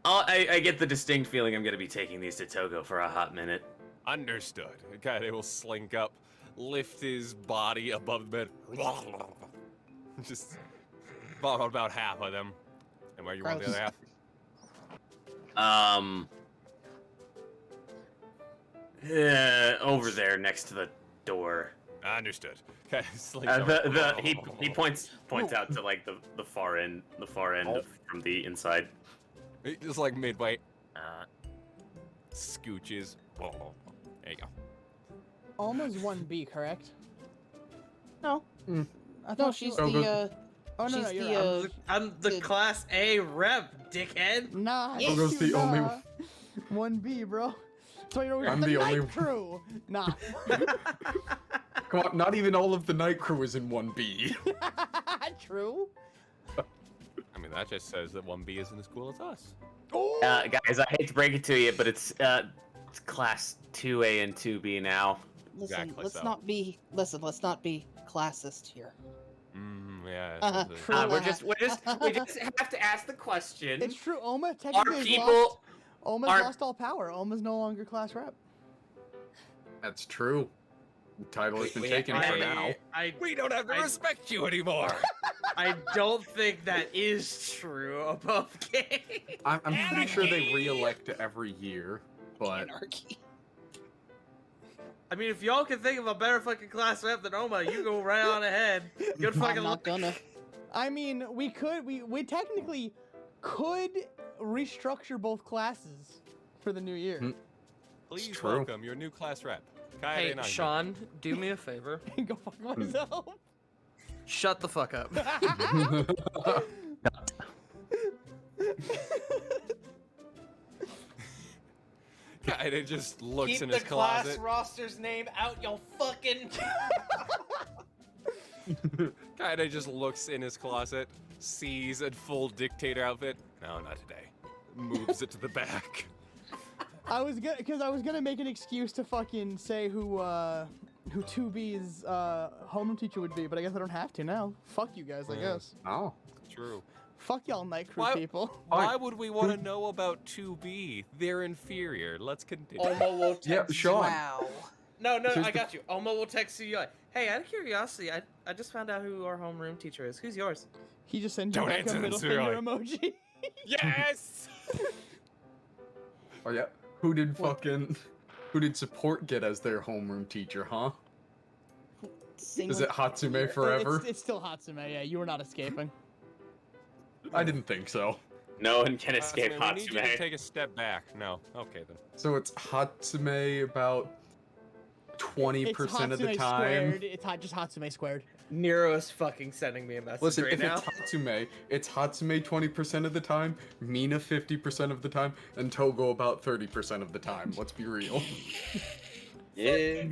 I get the distinct feeling I'm gonna be taking these to Togo for a hot minute. Understood. Kaede will slink up, lift his body above the bed. Just about half of them. And where you want the Gross. other half? Over there next to the door. Understood. Kaede slinks up. He points out to like the far end from the inside. He just like midway. Scooches. There you go. Alma's 1B, correct? No. I thought No, she she's was- the Oh no, she's no, you're the, right. I'm the Good. Class A rep, dickhead. Nah, Togo's the only one. 1B, bro. So you're I'm the the night only- crew. Nah. Come on, not even all of the night crew is in 1B. True. I mean, that just says that 1B isn't as cool as us. Oh. Guys, I hate to break it to you, but it's Class 2A and 2B now. listen. Exactly Let's so. not be classist here. Yeah. Uh-huh. this is- True. We just have to ask the question. It's true. Oma Are technically has people? lost. Oma's are- lost all power. Oma's no longer class rep. That's true. The title has been Wait, taken for now. We don't have to I- respect you anymore. I don't think that is true above game. I'm pretty sure they re-elect every year, but Anarchy. I mean, if y'all can think of a better fucking class rep than Oma, you go right on ahead. Good fucking I'm luck. not gonna. I mean, we technically could restructure both classes for the new year. Hmm. Please true. welcome your new class rep, Kaede Hey, Nagi. Sean, do me a favor. Go fuck myself. Shut the fuck up. Kaede just looks Keep in the his closet. class roster's name out your fucking. Kaede just looks in his closet, sees a full dictator outfit. No, not today. Moves it to the back. I was gonna make an excuse to fucking say who 2B's homeroom teacher would be, but I guess I don't have to now. Fuck you guys, I Yeah. guess. oh, True. Fuck y'all night crew Why- people. Why would we want to know about 2B? They're inferior. Let's continue. Oma will text yeah, Sean. Wow. No, Here's I the- got you. Oma will text you. Like, hey, out of curiosity, I just found out who our homeroom teacher is. Who's yours? He just sends you Don't back a answer middle this, finger really. emoji. Yes! Oh yeah. Who did support get as their homeroom teacher, huh? Sing Is with- it Hatsume forever? It's still Hatsume, yeah. You were not escaping. I didn't think so. No one can escape Hatsume, we need you to Hatsume. take a step back. No. Okay, then. So it's Hatsume about 20% of the Hatsume time. Squared. It's just Hatsume squared. Nero is fucking sending me a message Listen, right if now. it's Hatsume 20% of the time, Mina 50% of the time, and Togo about 30% of the time. Let's be real. Yeah.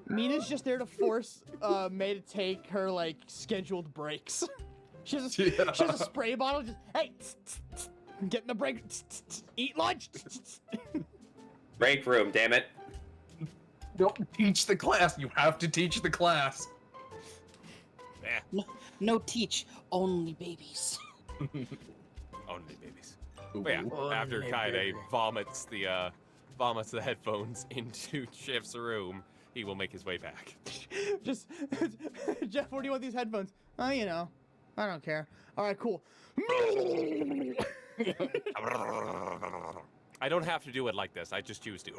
Mina's just there to force May to take her like scheduled breaks. she has a Yeah. she has a spray bottle. Just hey, get in the break. Eat lunch. Break room, damn it. Don't teach the class. You have to teach the class. No teach, only babies. Only babies. Ooh. But yeah, after Only Kaede baby. vomits the vomits the headphones into Jeff's room, he will make his way back. Just, Jeff, where do you want these headphones? Oh, you know, I don't care. All right, cool. I don't have to do it like this. I just choose to.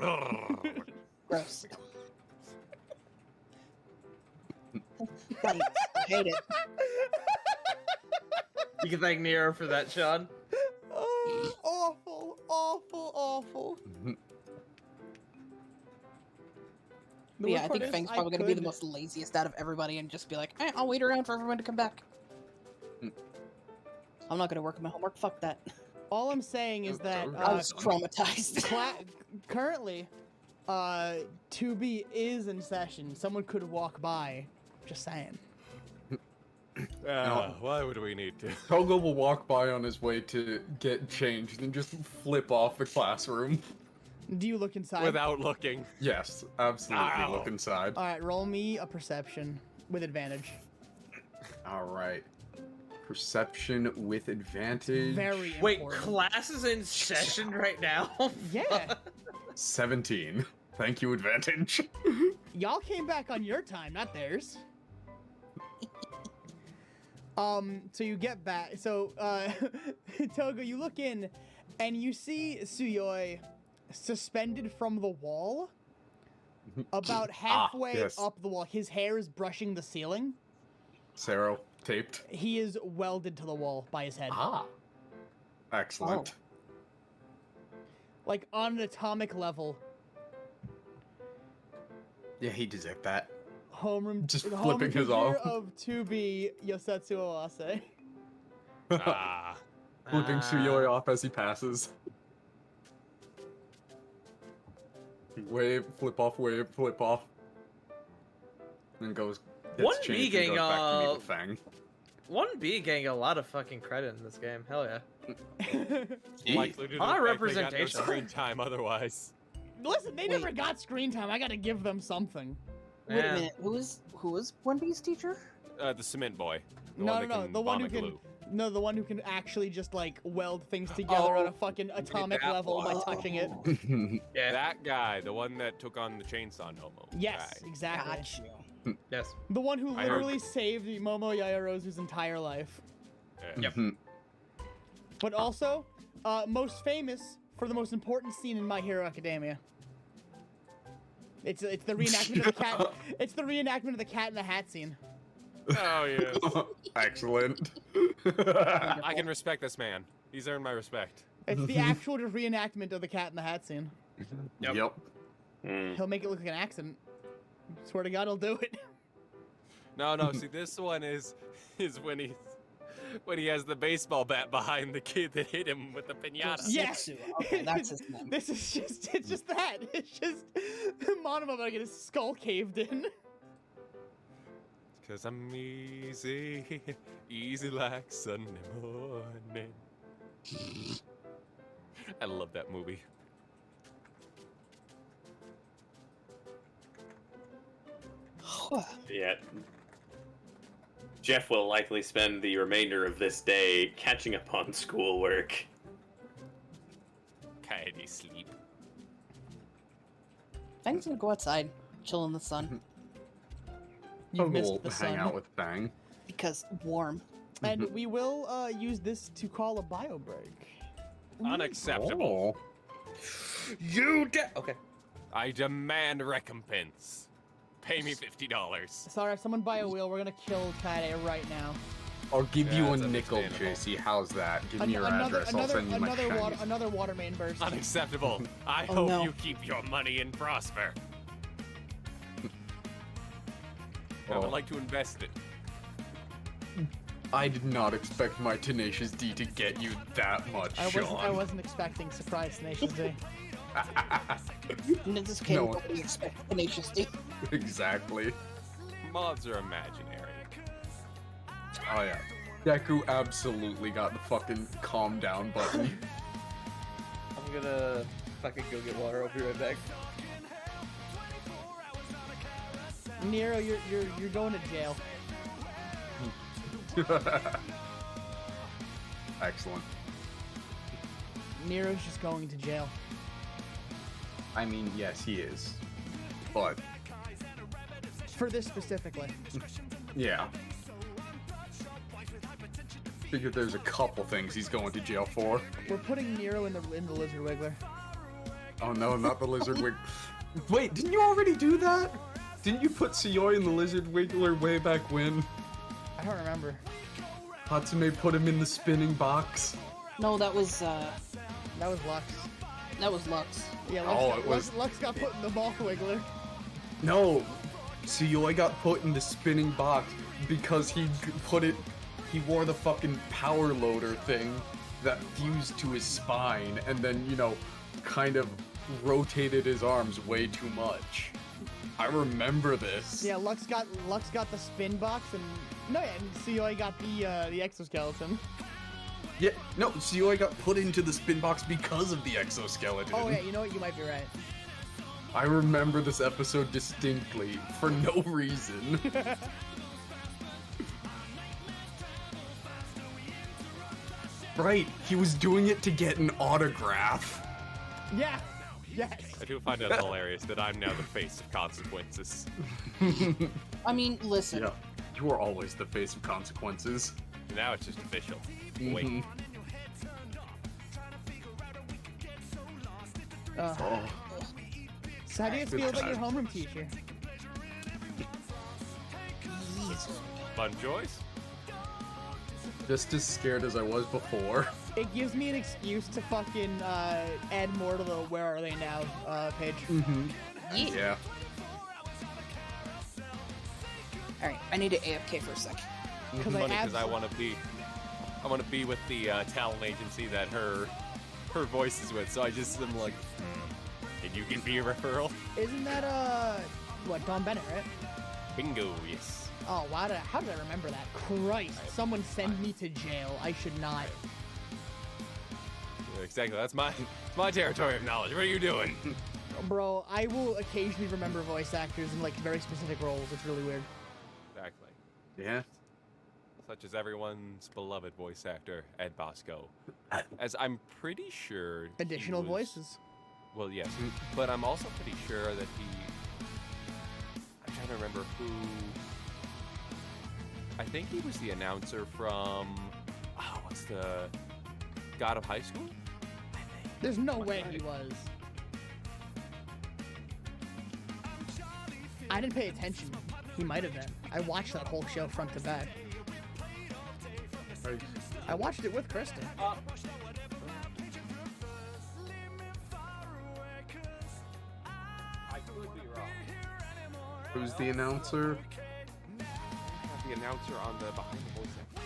Gross. I hate it. You can thank Nero for that, Sean. Oh, awful, awful, awful. The Yeah, I worst think part is Fang's probably gonna be the could- most laziest out of everybody and just be like, I'll wait around for everyone to come back. I'm not gonna work on my homework. Fuck that. All I'm saying is that I was traumatized. currently, 2B is in session. Someone could walk by. Just saying. Why would we need to? Togo will walk by on his way to get changed and just flip off the classroom. Do you look inside? Without looking. Yes, absolutely. Ow. Look inside. All right, roll me a perception with advantage. All right. Perception with advantage. Very Wait, important. class is in session right now? Yeah. 17. Thank you, advantage. Y'all came back on your time, not theirs. So you get back. So, Togo, you look in, and you see Suyoi suspended from the wall, about halfway yes. up the wall. His hair is brushing the ceiling. Sero, taped. He is welded to the wall by his head, Excellent. like on an atomic level. Yeah, he deserved that. Homeroom, Just homeroom flipping his teacher off. of 2B Yosetsu Oase. Ah. Flipping Suyoi off as he passes. Wave, flip off, flip off. And goes. Gets One changed B and goes gang, back to meet with Fang. 1B getting a lot of fucking credit in this game. Hell yeah. Likely due to A lot the of fact they got no representation. screen time otherwise. Listen, they Wait. never got screen time. I gotta give them something. Wait Yeah. a minute. Who was One Piece teacher? The cement boy. The No, one that no, can the one who vomit can. glue. No, the one who can actually just like weld things together on a fucking atomic that level by one. touching it. Yeah. That guy, the one that took on the chainsaw Nomo. Yes, guy. exactly. Got you. Yes. The one who I heard- literally saved Momo Yaoyorozu's entire life. Yeah. Yep. But also, most famous for the most important scene in My Hero Academia. It's the reenactment of the cat. It's the reenactment of the Cat in the Hat scene. Oh yes. Excellent. I can respect this man. He's earned my respect. It's the actual just reenactment of the Cat in the Hat scene. Yep. He'll make it look like an accident. Swear to God, he'll do it. No. See, this one is when he has the baseball bat behind the kid that hit him with the pinata. Yes. Setsu. Okay, that's his name. This is it's just that. It's just Monomoto gonna get his skull caved in. Cause I'm easy, easy like Sunday morning. I love that movie. Yeah. Jeff will likely spend the remainder of this day catching up on schoolwork. Kaede sleep. Fang's gonna go outside, chill in the sun, You've Togo missed will the hang sun. out with Fang. because warm. And we will use this to call a bio break. Unacceptable. Oh. You okay. I demand recompense. Pay me $50. Sorry, if someone buy a wheel, we're gonna kill Kaede right now. I'll give you Yeah, a that's nickel, understandable. JC. How's that? Give me your address. I'll send you my shinies. another water main burst. Unacceptable. I Oh, hope no. you keep your money and prosper. I Oh. would like to invest it. I did not expect my Tenacious D to get you that much, Sean. I wasn't expecting surprise Tenacious D. In this case, No. nobody expects Tenacious D. Exactly. Mods are imaginary. Oh yeah. Deku absolutely got the fucking calm down button. I'm gonna fucking go get water. I'll be right back. Nero, you're going to jail. Excellent. Nero's just going to jail. I mean, yes, he is. But, For this specifically. yeah. Figured there's a couple things he's going to jail for. We're putting Nero in the Lizard Wiggler. Oh no, not the Lizard Wig. Wait, didn't you already do that? Didn't you put Suyoi in the Lizard Wiggler way back when? I don't remember. Hatsume put him in the spinning box. No, that was That was Lux. Lux. Yeah, Oh, it was- Lux got put in the ball wiggler. No, Suyoi got put in the spinning box because he wore the fucking power loader thing that fused to his spine and then, you know, kind of rotated his arms way too much. I remember this. Yeah, Lux got the spin box and and Suyoi got the exoskeleton. Yeah, no, Suyoi got put into the spin box because of the exoskeleton. Oh yeah, you know what? You might be right. I remember this episode distinctly for no reason. Right, he was doing it to get an autograph. Yeah. Yes. I do find it hilarious that I'm now the face of consequences. I mean, listen. Yeah, you are always the face of consequences. Now it's just official. Wait. Mhm. Oh, So how do you Good feel about your time. homeroom teacher? Fun choice? just as scared as I was before. It gives me an excuse to fucking add more to the "Where Are They Now" page. Mm-hmm. Yeah. Yeah. Alright, I need to AFK for a sec. Because Funny because I want to be with the talent agency that her voice is with. So I just am like, can you give me a referral? Isn't that what Don Bennett, right? Bingo, yes. Oh, how did I remember that? Christ, someone send me to jail. I should not. Exactly. That's my territory of knowledge. What are you doing? Bro, I will occasionally remember voice actors in like very specific roles. It's really weird. Exactly. Yeah. Such as everyone's beloved voice actor, Ed Bosco. As I'm pretty sure. he Additional was- voices. Well, yes, but I'm also pretty sure that I'm trying to remember who. I think he was the announcer from. Oh, what's the. God of High School? There's no way he was. I didn't pay attention. He might have been. I watched that whole show front to back. I watched it with Kristen. I could be wrong. Who's the announcer? The announcer on the behind the voice actor.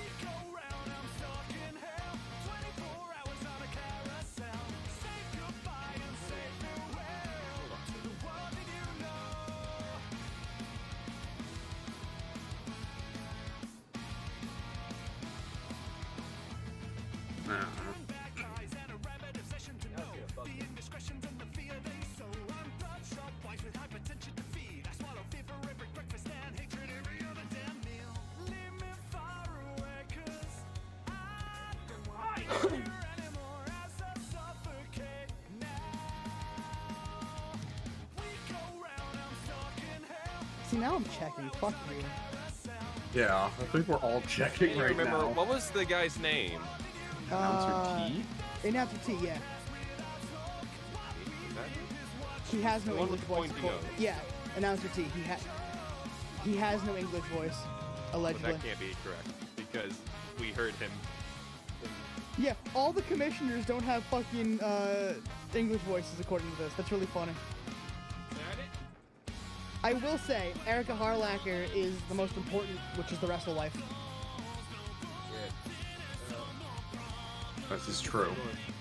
See, now I'm checking. Fuck you. Yeah, I think we're all checking Can you right remember now. what was the guy's name? Announcer T? Announcer T, yeah. Is that- He has no The one English with the voice. pointy nose. Yeah, Announcer T. He has no English voice, But allegedly. that can't be correct because we heard him. Yeah, all the commissioners don't have fucking English voices according to this. That's really funny. I will say, Erica Harlacher is the most important, which is the wrestle wife. This is true.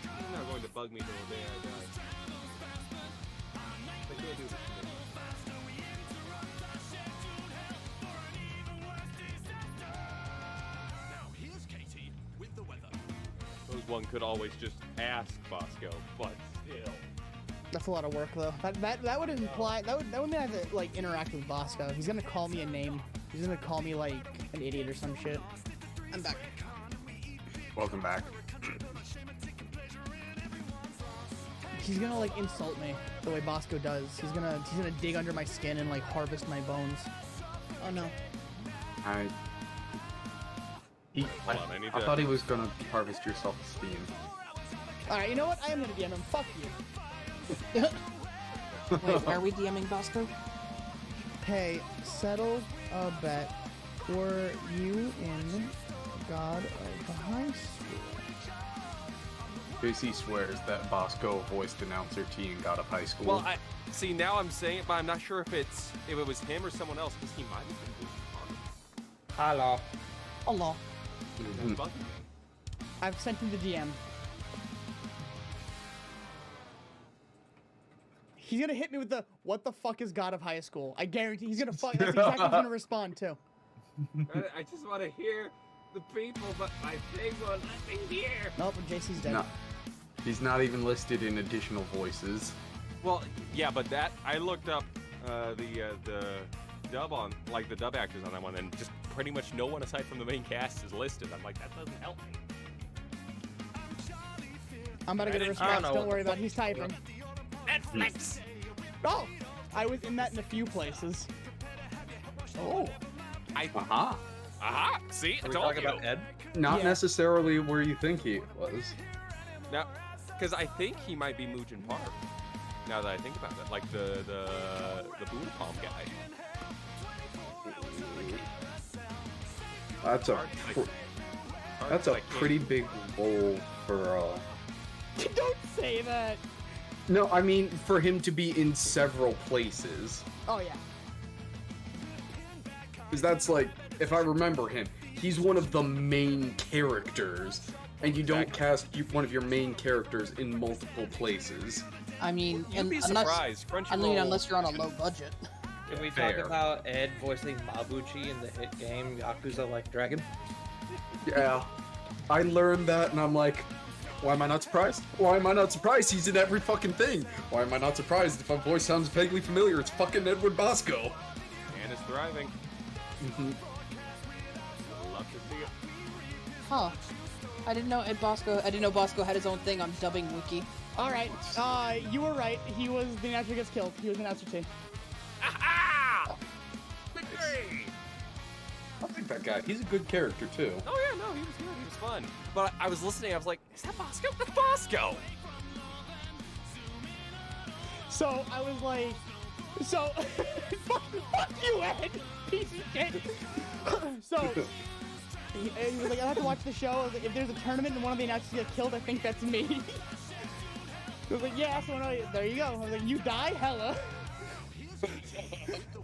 You're not going to bug me till the day I die. They can't do this to me. Suppose one could always just ask Bosco, but still. That's a lot of work, though. That would imply that would mean I have to like interact with Bosco. He's gonna call me a name. He's gonna call me like an idiot or some shit. I'm back. Welcome back. he's gonna like insult me the way Bosco does. He's gonna dig under my skin and like harvest my bones. Oh no. I Hold on, I need I to- thought he was gonna harvest your self-esteem. All right, you know what? I am gonna DM him. Fuck you. Wait, are we DMing Bosco? Hey, settle a bet for you in God of the High School. JC swears that Bosco voiced announcer T in God of High School. Well, I see now I'm saying it, but I'm not sure if it was him or someone else because he might have been Hello. Allah. Mhm. bugging me. I've sent him the DM. He's gonna hit me with the "What the fuck is God of High School?" I guarantee he's gonna fuck. That's exactly what he's gonna respond to. I just want to hear the people, but my thing won't let me hear. Nope, JC's dead. No, he's not even listed in additional voices. Well, yeah, but that I looked up the dub on like the dub actors on that one, and just pretty much no one aside from the main cast is listed. I'm like, that doesn't help me. I'm about to get a I response. don't know Don't what worry the about it. He's typing. Netflix. Oh, I was in that in a few places. Oh. Aha. Aha! See, I Are we told talking you. about Ed? Not Yeah. necessarily where you think he was. Now, because I think he might be Mugen Park. Now that I think about it, like the Buddha Palm guy. That's a Hard, pr- hard, that's a 'cause I can't- pretty big role for. Don't say that. No, I mean for him to be in several places. Oh yeah. Because that's like, if I remember him, he's one of the main characters, and you don't cast one of your main characters in multiple places. I mean, You'd be surprised. I mean, Crunchyroll. unless you're on a low budget. Can we Fair. talk about Ed voicing Mabuchi in the hit game Yakuza Like Dragon? Yeah, I learned that, and I'm like, why am I not surprised? Why am I not surprised? He's in every fucking thing. Why am I not surprised if my voice sounds vaguely familiar? It's fucking Edward Bosco. And it's thriving. Mhm. Love to see it. Huh. I didn't know Bosco had his own thing on dubbing wiki. All right. You were right. He was the announcer who gets killed. He was an announcer too. Ah! Victory! I like that guy. He's a good character too. Oh yeah, no, he was good. He was fun. But I was listening. I was like, is that Bosco? That's Bosco. So I was like, fuck you, Ed. Piece of shit. So he was like, I have to watch the show. I was like, if there's a tournament and one of the announcers gets killed, I think that's me. I was like, yeah, so no, there you go. I was like, you die, hella.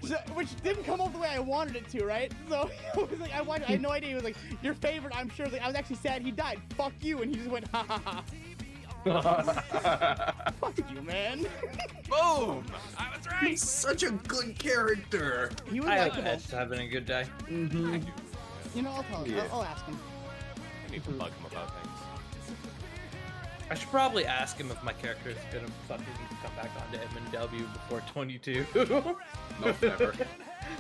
So, which didn't come out the way I wanted it to, right? So I was like, I had no idea. He was like, your favorite, I'm sure. Like, I was actually sad he died. Fuck you. And he just went, ha ha ha. Fuck you, man. Boom! I was right. He's such a good character. He was I hope likable. Ed's having a good day. Mm-hmm. You know, I'll tell him. Yeah. I'll ask him. I need to bug him about things. I should probably ask him if my character is gonna fucking come back onto MNW before 22. No, never.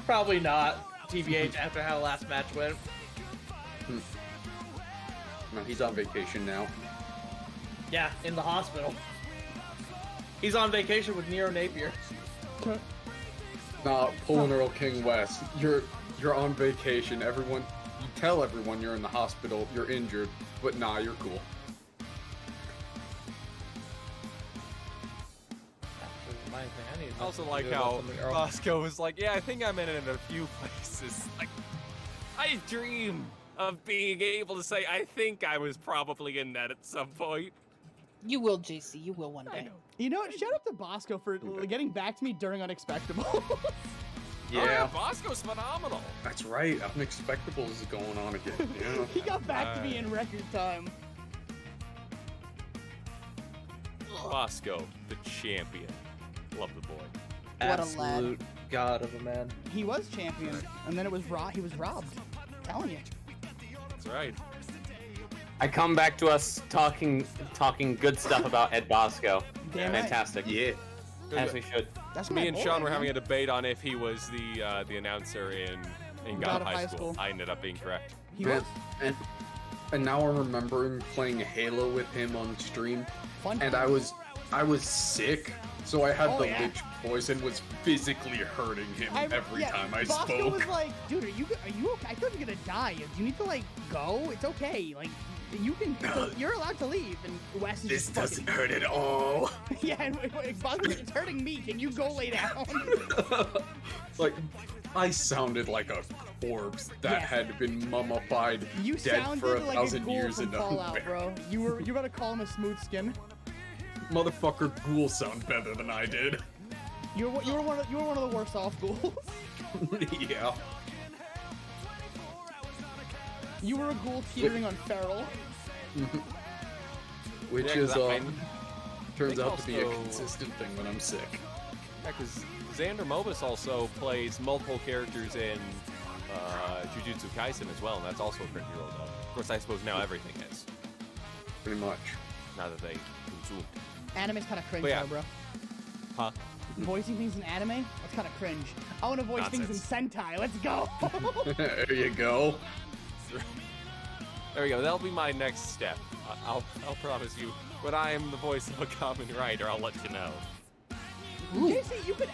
Probably not. TBH after how last match went. No, he's on vacation now. Yeah, in the hospital. He's on vacation with Nero Napier. Nah, pulling Earl King West. You're on vacation. Everyone, you tell everyone you're in the hospital. You're injured, but nah, you're cool. I also like how Bosco was like, yeah, I think I'm in it in a few places. Like, I dream of being able to say, I think I was probably in that at some point. You will, JC. You will one day. You know what? Shout out to Bosco for getting back to me during Unexpectable. Oh, yeah, Bosco's phenomenal. That's right. Unexpectable is going on again. Yeah. He got back to me in record time. Bosco, the champion. Love the boy. What a lad. Absolute god of a man. He was champion, and then he was robbed. I'm telling you. That's right. I come back to us talking good stuff about Ed Bosco. Damn right. Fantastic. Yeah. As we should. That's Me my and boy, Sean were man. having a debate on if he was the announcer in God of High School. I ended up being correct. He was And now I'm remembering playing Halo with him on stream, fun. and I was I was sick, so I had Oh, the yeah. lich poison was physically hurting him every time I Bosco spoke. was like, dude, are you okay? I thought you were gonna die. Do you need to like go? It's okay. Like, you can. You're allowed to leave. And Wes is This just doesn't fucking, hurt at all. Yeah, and Bosco's it's hurting me. Can you go lay down? Like, I sounded like a corpse that Yes. had been mummified, You dead sounded for like a 1,000 ghoul years from in a Fallout, bear. bro. You gotta call him a smooth skin. Motherfucker, ghoul sound better than I did. You were one of the worst off ghouls. Yeah. You were a ghoul teetering on feral. Which Yeah, 'cause is, I mean, turns they out to be a also- consistent thing when I'm sick. Yeah, because Xander Mobus also plays multiple characters in Jujutsu Kaisen as well, and that's also a Crunchyroll though. Of course, I suppose now everything is, Pretty much. now that they consume. Anime's kind of cringe, But yeah. though, bro. Huh? Voicing things in anime? That's kind of cringe. I want to voice things in Sentai. Let's go. There you go. There we go. That'll be my next step. I'll promise you. When I am the voice of a common writer, I'll let you know. JC, you could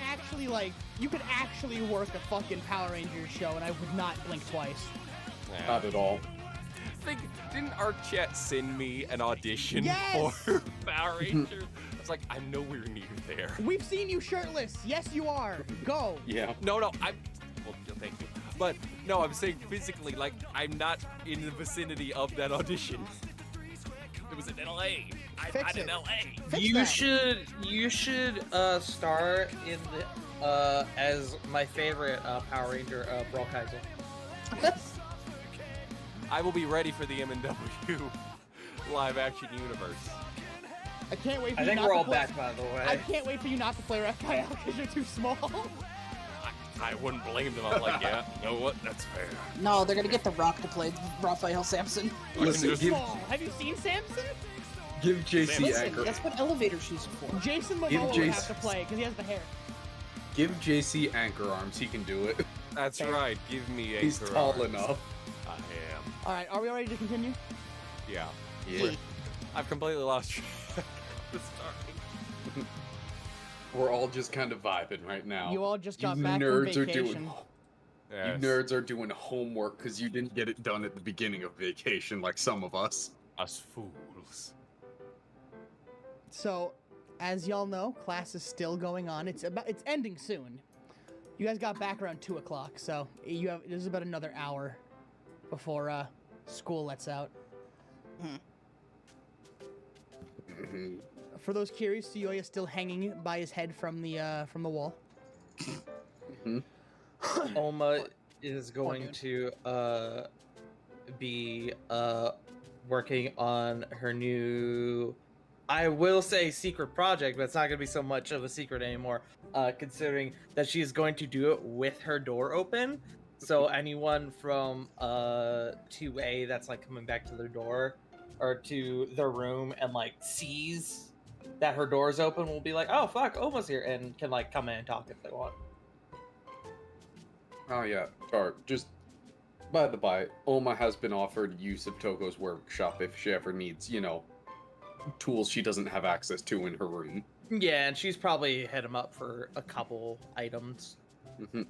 actually work a fucking Power Rangers show, and I would not blink twice. Yeah. Not at all. Didn't our chat send me an audition Yes! for Power Rangers? I was like, I'm nowhere near there. We've seen you shirtless. Yes, you are. Go. Yeah. No, well, thank you. But no, I'm saying physically, like, I'm not in the vicinity of that audition. It was in LA. I'm Fix not in it. LA. Fix You that. should star in the as my favorite Power Ranger, Brawl Kaiser. I will be ready for the M&W live action universe. I can't wait for I you think not we're to all play. back, by the I way. can't wait for you not to play Raphael because you're too small. I wouldn't blame them. I'm like, yeah, you know what? That's fair. No, they're gonna get The Rock to play Raphael Samson. Listen, just- give, Small. Have you seen Samson? give JC Listen, Anchor. that's what elevator shoes are for. Jason Give Momoa would Jason- have to play because he has the hair. Give JC Anchor arms. He can do it. That's right. Give me a He's tall enough. I am. All right, are we ready to continue? Yeah. Yeah. I've completely lost track of the starting. We're all just kind of vibing right now. You all just You got back from nerds are vacation. doing. Yes. You nerds are doing homework because you didn't get it done at the beginning of vacation like some of us. Us fools. So, as y'all know, class is still going on. It's ending soon. You guys got back around 2 o'clock, so this is about another hour before school lets out. Mhm. For those curious, Tsuyoya still hanging by his head from the wall. Oma is going to be working on her new, I will say, secret project, but it's not going to be so much of a secret anymore, considering that she is going to do it with her door open. So anyone from 2A that's like coming back to their door or to their room and like sees that her door's open will be like, oh fuck, Oma's here, and can like come in and talk if they want. Oh yeah, or just by the by, Oma has been offered use of Togo's workshop if she ever needs, tools she doesn't have access to in her room. Yeah, and she's probably hit him up for a couple items. Mhm.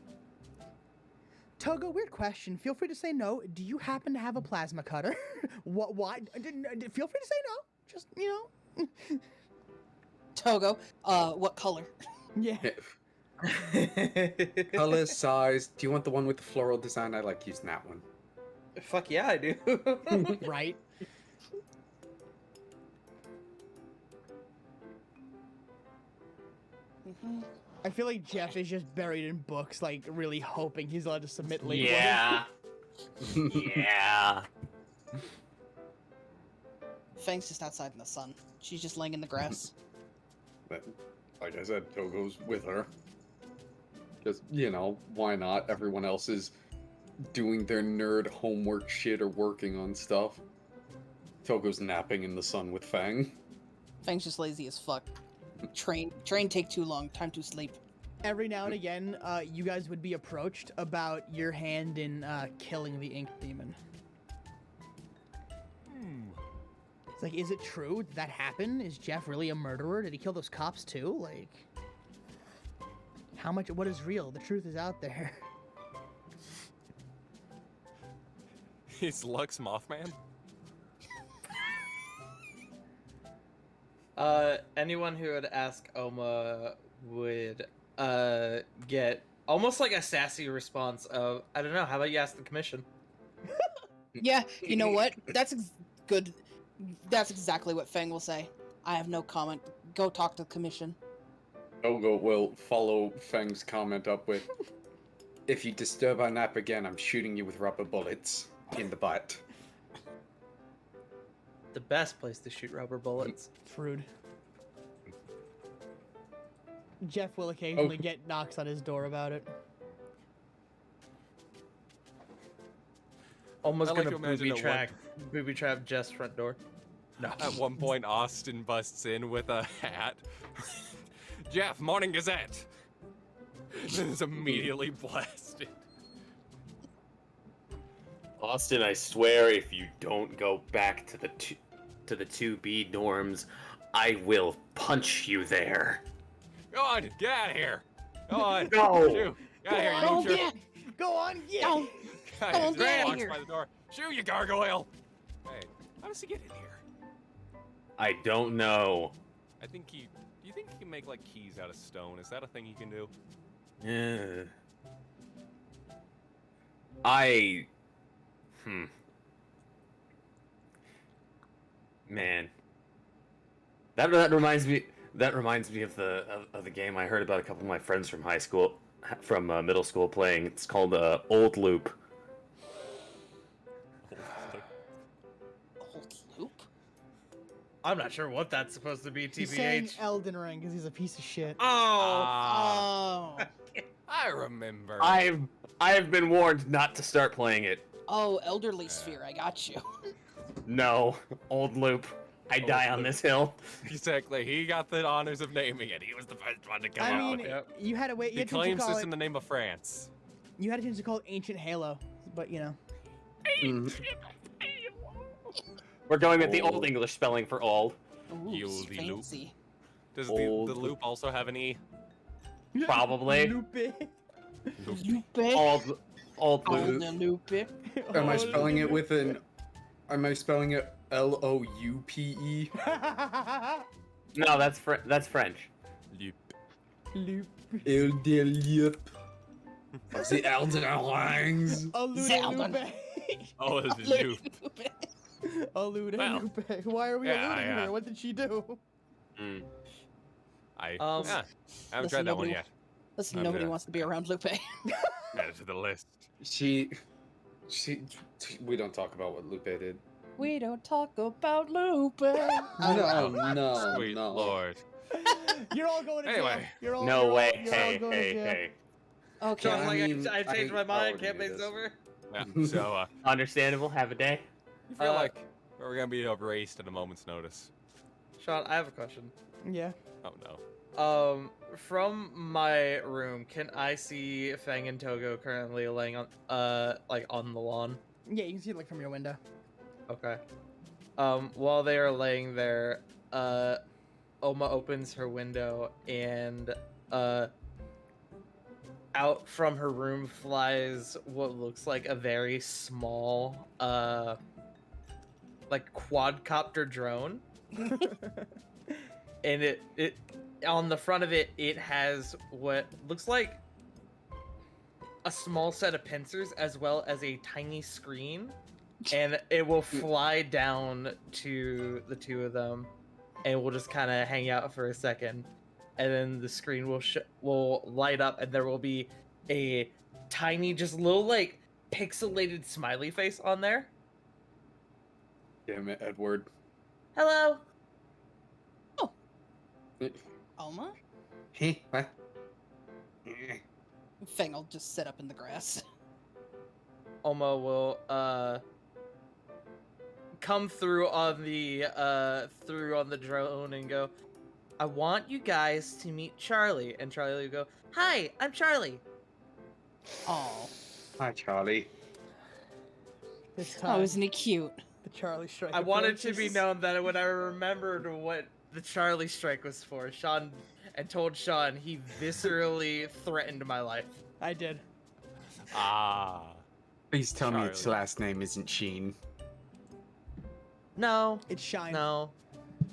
Togo, weird question. Feel free to say no. Do you happen to have a plasma cutter? What? Why? Feel free to say no. Just Togo, what color? Yeah. Color, size. Do you want the one with the floral design? I like using that one. Fuck yeah, I do. Right. I feel like Jeff is just buried in books, like really hoping he's allowed to submit later. Yeah. Yeah. Fang's just outside in the sun. She's just laying in the grass. But, like I said, Togo's with her. Because, why not? Everyone else is doing their nerd homework shit or working on stuff. Togo's napping in the sun with Fang. Fang's just lazy as fuck. Train take too long. Time to sleep. Every now and again, you guys would be approached about your hand in killing the ink demon. It's like, is it true? Did that happen? Is Jeff really a murderer? Did he kill those cops too? Like, how much? What is real? The truth is out there. Is Lux Mothman? Anyone who would ask Oma would get almost like a sassy response of, I don't know, how about you ask the commission? Yeah, you know what? That's good. That's exactly what Fang will say. I have no comment. Go talk to the commission. Togo will follow Feng's comment up with, "If you disturb our nap again, I'm shooting you with rubber bullets in the butt." The best place to shoot rubber bullets. Fruit. Jeff will occasionally Okay. get knocks on his door about it. Almost I like gonna to imagine booby trap Jeff's front door. No. At one point, Austin busts in with a hat. Jeff, Morning Gazette. Is immediately blasted. Austin, I swear, if you don't go back to the 2B dorms, I will punch you there. Go on, get out of here. Go on. No. Shoo. Get out of here. You Go know get! Go on, yeah. Go! Guys, Go on, there's get a outta box here. by the door. Shoo, you gargoyle. Hey, how does he get in here? I don't know. I think he. Do you think he can make like keys out of stone? Is that a thing he can do? Man. That reminds me. That reminds me of the game I heard about a couple of my friends from high school, from middle school playing. It's called Old Loop. Old loop? I'm not sure what that's supposed to be, He's saying TBH. Elden Ring because he's a piece of shit. Oh! Ah, Oh. I remember. I've been warned not to start playing it. Oh, Elderly Sphere, I got you. No, Old Loop. I die on this hill. Exactly. He got the honors of naming it. He was the first one to come I out mean, with it. Yep. you had to wait. You He had to claims call this it. in the name of France. You had a chance to call it Ancient Halo, but you know. We're going with the Old. Old English spelling for old. Ooh, Yoldy loop. fancy. Does Old. the loop also have an E? Probably. Lupe. Lupe. Old Oh, Loop. the Lupe. Am I Oh, spelling it Lupe. with an? Am I spelling it Loupe? No, that's French. Loop. Lupe. Elder of the Elder Rings. Aluda Zelda. Lupe. Oh, the loop. Aluda Well, Lupe. Why are we yeah, alluding yeah. her? What did she do? Mm. I Yeah. I haven't Listen, tried that one nobody- yet. Listen, I'm nobody gonna- wants to be around Lupe. Add it to the list. She. We don't talk about what Lupe did. We don't talk about Lupe. No, no, Sweet no. lord. You're all going to jail. Anyway. You're all, No you're way. All, you're all Hey, going to hey, jail. hey. Okay. So I'm I like, mean, I changed my I mind. already knew Campaign's this. over. Yeah. So Understandable. Have a day. you feel Uh, like we're gonna be erased at a moment's notice. Sean, I have a question. Yeah. Oh no. From my room, can I see Fang and Togo currently laying on, like on the lawn? Yeah, you can see it like from your window. Okay. While they are laying there, Oma opens her window and, out from her room flies what looks like a very small, like quadcopter drone. And it on the front of it, it has what looks like a small set of pincers as well as a tiny screen, and it will fly down to the two of them, and we'll just kind of hang out for a second, and then the screen will light up, and there will be a tiny, just little like pixelated smiley face on there. Damn it, Edward. Hello. Alma? Hey, what? Fang will just sit up in the grass. Oma will come through on the drone and go, I want you guys to meet Charlie. And Charlie will go, hi, I'm Charlie. Oh. Hi, Charlie. This Oh, time, isn't he cute? The Charlie Strike. I wanted to be approaches. known that when I remembered what the Charlie Strike was for, Sean, and told Sean, he viscerally threatened my life. I did. Ah. Please tell me its Charlie. last name isn't Sheen. No, It's Shine. no,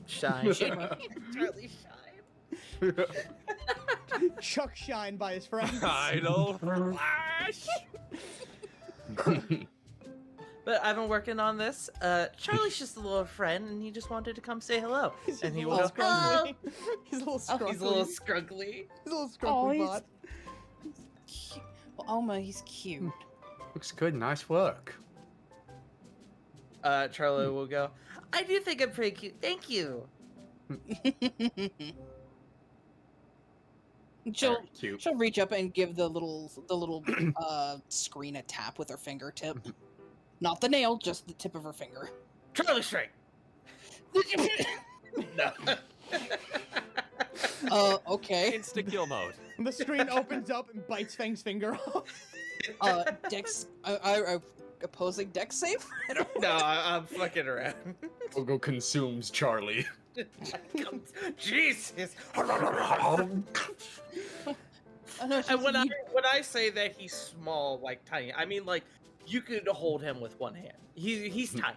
Shine. Charlie Shine. Chuck Shine by his friends. Idle Flash. But I've been working on this. Charlie's just a little friend, and he just wanted to come say hello. He's And a he little will go, "Hello." scrunkly. He's a little Oh, scrunkly. he's a little scruggly. He's a little Oh, scrunkly he's bot. cute. Well, Oma, he's cute. Looks good. Nice work. Charlie will go, I do think I'm pretty cute. Thank you. she'll Very cute. she'll reach up and give the little screen a tap with her fingertip. Not the nail, just the tip of her finger. Charlie Strike. No. Okay. Insta kill mode. The screen opens up and bites Fang's finger off. Dex. I opposing Dex save. I don't No, I'm fucking around. Togo consumes Charlie. Jesus. know, And when I say that he's small, like tiny, I mean like you could hold him with one hand. He's tiny.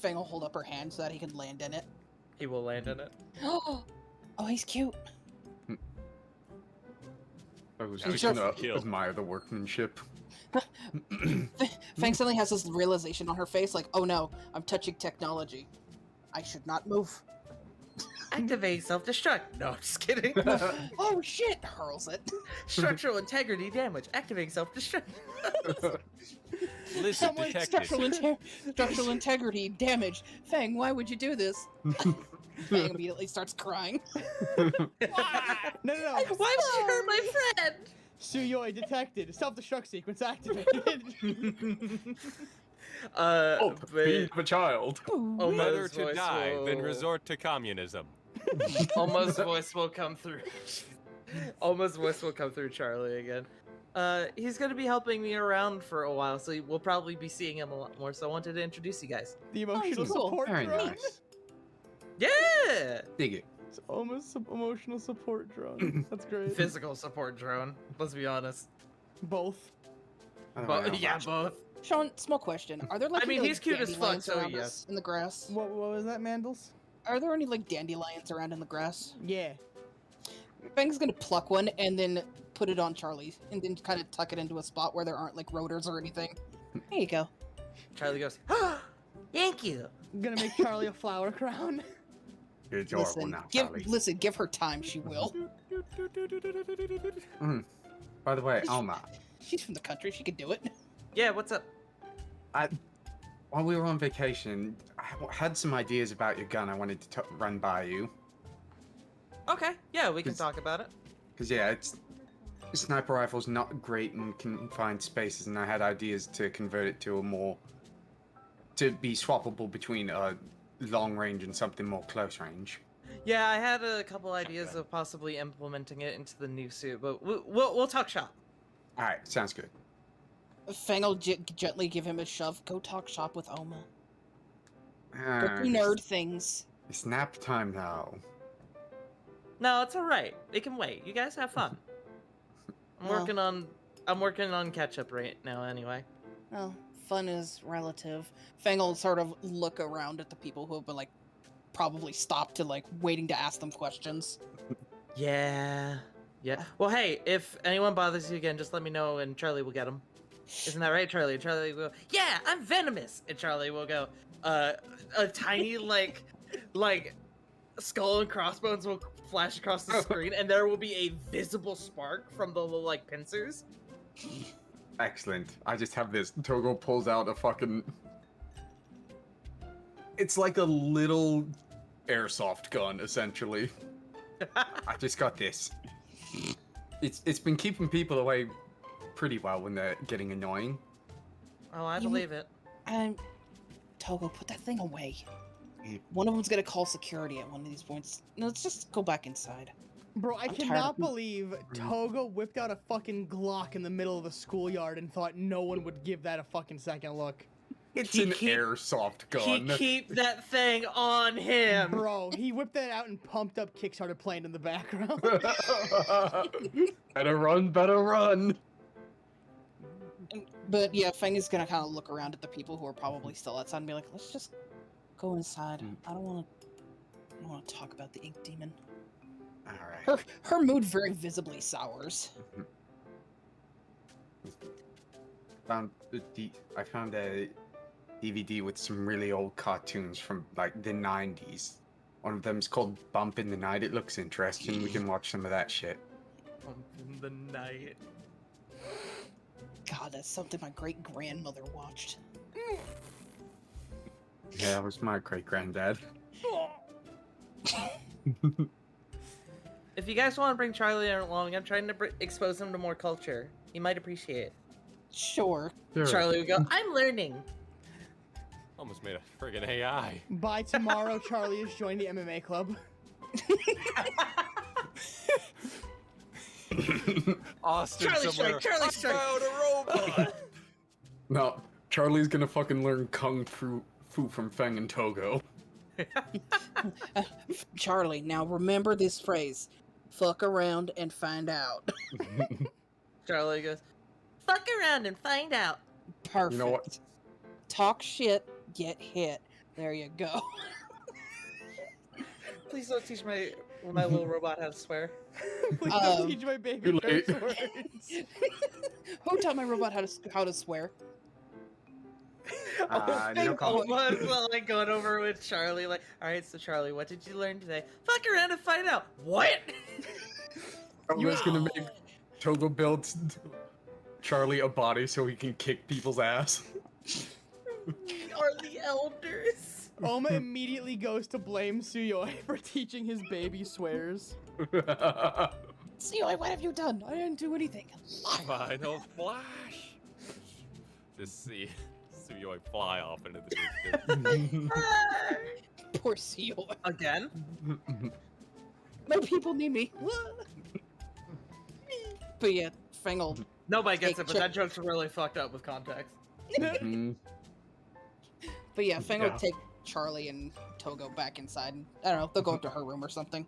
Fang will hold up her hand so that he can land in it. He will land in it. Oh, he's cute. I was I'm just sure- gonna Kill. admire the workmanship. Fang suddenly has this realization on her face, like, oh no, I'm touching technology. I should not move. Activate self-destruct. No, I'm just kidding. Oh shit! Hurls it. Structural integrity damage. Activating self-destruct. Listen, Someone detected. structural integrity damaged. Fang, why would you do this? Fang immediately starts crying. No, no, no. Why would you hurt my friend? Suyoi detected. Self-destruct sequence activated. Oh, But being of a child. Oma's Better to voice die than will- resort to communism. Oma's voice will come through. Oma's voice will come through Charlie again. He's gonna be helping me around for a while, so we'll probably be seeing him a lot more. So I wanted to introduce you guys. The emotional cool. support Very drone. nice. Yeah, Dig it. It's almost emotional support drone. That's great. physical support drone. Let's be honest. Both. Yeah, both. Sean, small question: are there like I mean, any, he's like, cute as fuck, dandelions so around yes. us in the grass? What was that, Mandels? Are there any like dandelions around in the grass? Yeah. Fang's gonna pluck one and then put it on Charlie, and then kind of tuck it into a spot where there aren't like rotors or anything. There you go. Charlie goes, thank you. I'm gonna make Charlie a flower crown. You're adorable now, Charlie. Give her time. She will. By the way, Alma, She's from the country. She could do it. Yeah, what's up? while we were on vacation, I had some ideas about your gun I wanted to run by you. Okay, yeah, we can It's- talk about it. Because, yeah, a sniper rifle's not great in confined spaces, and I had ideas to convert it to to be swappable between long range and something more close range. Yeah, I had a couple ideas of possibly implementing it into the new suit, but we'll talk shop. Alright, sounds good. Fang will gently give him a shove. Go talk shop with Oma. Go Uh, do nerd things. It's nap time now. No, it's all right. It can wait. You guys have fun. I'm Well. working on catch up right now anyway. Well, fun is relative. Fang will sort of look around at the people who have been like probably stopped to like waiting to ask them questions. Yeah. Yeah. Well, hey, if anyone bothers you again, just let me know and Charlie will get them. Isn't that right, Charlie? And Charlie will go, yeah, I'm venomous. And Charlie will go, a tiny like skull and crossbones will flash across the screen, and there will be a visible spark from the little like pincers. Excellent. I just have this. Togo pulls out a fucking. It's like a little airsoft gun, essentially. I just got this. It's been keeping people away pretty well when they're getting annoying. Oh, I You- believe it. Togo, put that thing away. Yeah. One of them's gonna call security at one of these points. No, let's just go back inside. Bro, I I'm tired cannot of- believe Togo whipped out a fucking Glock in the middle of the schoolyard and thought no one would give that a fucking second look. It's He an keep- airsoft He gun. keep that thing on him. Bro, he whipped that out and pumped up Kickstarter playing in the background. Better run, better run. But yeah, Feng is gonna kind of look around at the people who are probably still outside and be like, "Let's just go inside. I don't want to talk about the ink demon." All right. Her mood very visibly sours. I found a DVD with some really old cartoons from like the 90s. One of them's called Bump in the Night. It looks interesting. We can watch some of that shit. In the night. God, that's something my great grandmother watched. Yeah, that was my great granddad. If you guys want to bring Charlie along, I'm trying to expose him to more culture. He might appreciate it. Sure. Charlie would go, I'm learning. Almost made a friggin' AI. By tomorrow, Charlie is joining the MMA club. Austin Charlie somewhere. strike, Charlie strike. I found a robot. No, Charlie's gonna fucking learn kung fu from Feng and Togo. Charlie, now remember this phrase: "Fuck around and find out." Charlie goes, fuck around and find out. Perfect. You know what? Talk shit, get hit. There you go. Please don't teach my little robot how to swear. Please don't Um, teach my baby Too late. curse words. Who taught my robot how to swear? No comment. Almost like going over with Charlie, like, all right, so Charlie, what did you learn today? Fuck around and find out. What? Togo's gonna make Togo build Charlie a body so he can kick people's ass. Are the elders? Oma immediately goes to blame Suyoi for teaching his baby swears. See, what have you done? I didn't do anything. Final flash. Just see Suyoi fly off into the distance. Poor Seo. Again? My people need me. But yeah, Fengel. Nobody gets Hey, it, but check- that joke's really fucked up with context. Mhm. But yeah, Fengel Yeah. will take Charlie and Togo back inside. And, I don't know. They'll go up to her room or something.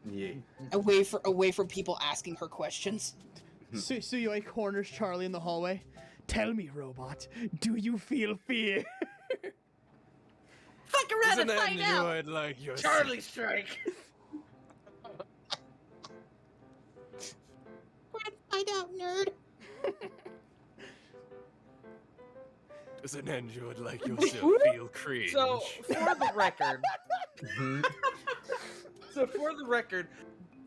Yeah. Away from people asking her questions. Suyoi corners Charlie in the hallway. Tell me, robot, do you feel fear? Fuck around Isn't and find out. android like yourself? Charlie strike. Find out, nerd. Does an android like yourself feel cringe? So, for the record, Mhm.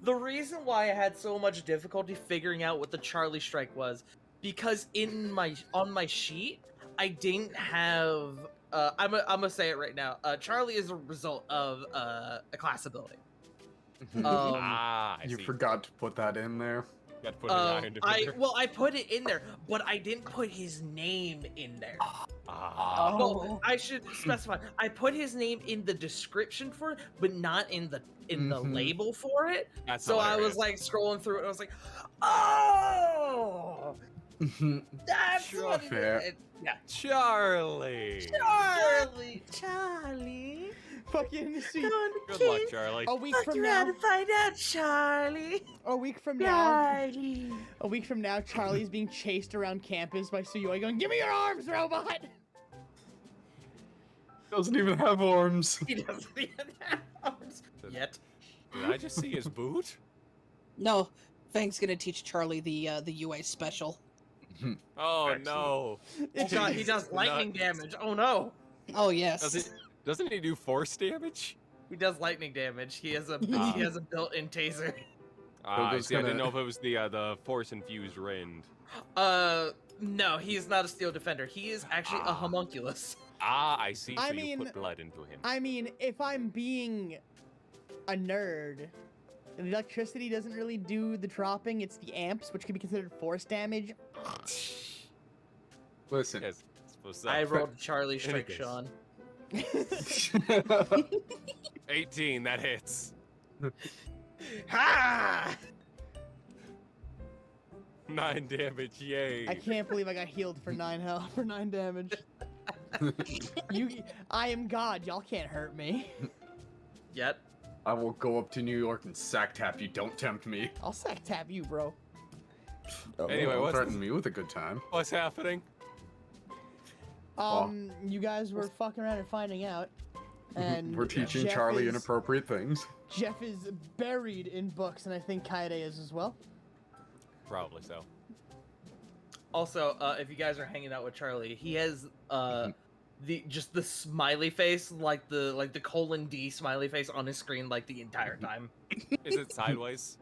the reason why I had so much difficulty figuring out what the Charlie strike was, because on my sheet, I didn't have. I'm gonna say it right now. Charlie is a result of a class ability. I You see. forgot to put that in there. Got to put an iron defender. I put it in there, but I didn't put his name in there. Ah. Well, I should specify. I put his name in the description for it, but not in the Mhm. label for it. That's So I was hilarious. like scrolling through it, and I was like, "Oh, Mhm. that's Sure, what it fair. is." Yeah, Charlie. Charlie, Fucking Good luck, Charlie. a week from now. find out, Charlie. A week from now. A week from now, Charlie's being chased around campus by Suyoi going, "Give me your arms, robot!" Doesn't even have arms. He doesn't even have arms yet. Did I just see his boot? No, Feng's gonna teach Charlie the UA special. Oh Excellent. no. Oh god, he does Jeez, lightning damage. Oh no. Oh yes. Doesn't he do force damage? He does lightning damage. He has a Ah. he has a built-in taser. I Togo's see. I didn't gonna- know if it was the force infused rend. No, he is not a steel defender. He is actually a Ah. homunculus. I see. So I you mean- put blood into him. I mean, if I'm being a nerd, the electricity doesn't really do the dropping, it's the amps, which can be considered force damage. Listen. Yes, it's supposed I to. rolled Charlie strike, case. Sean. 18. That hits. Ha! 9 damage. Yay. I can't believe I got healed for 9 health, for 9 damage. I am God. Y'all can't hurt me. Yet. I will go up to New York and sack tap you. Don't tempt me. I'll sack tap you, bro. Anyway, Don't what's threaten me with a good time. what's happening? You guys were fucking around and finding out, and We're teaching Jeff Charlie is- inappropriate things. Jeff is buried in books, and I think Kaede is as well. Probably so. Also, if you guys are hanging out with Charlie, he has the smiley face, like the colon D smiley face on his screen, like the entire time. Is it sideways?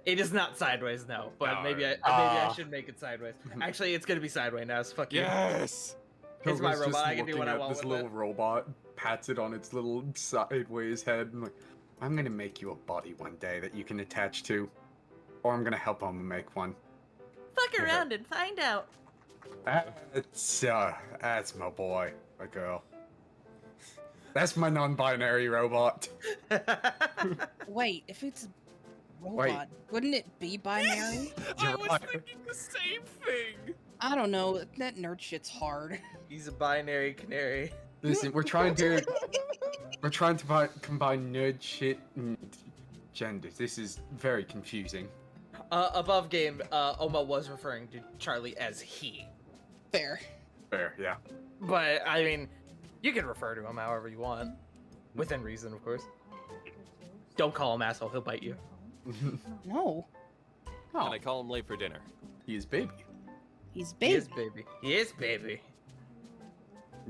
It is not sideways, no, but maybe I should make it sideways. Actually, it's gonna be sideways now. So fuck you. Yes. It's my Togo's robot, just I can do what I looking at want This with little it. robot pats it on its little sideways head and like, I'm gonna make you a body one day that you can attach to, or I'm gonna help Oma make one. Fuck around and find out. That's my boy, my girl. That's my non-binary robot. Wait, if it's a robot, wouldn't it be binary? I You're was right. thinking the same thing. I don't know. That nerd shit's hard. He's a binary canary. Listen, we're trying to combine nerd shit and genders. This is very confusing. Above game, Oma was referring to Charlie as he. Fair. Fair, yeah. But, I mean, you can refer to him however you want. Within reason, of course. Don't call him asshole, he'll bite you. No, Oh, And I call him late for dinner. he is baby. he's He is big. baby. He is baby.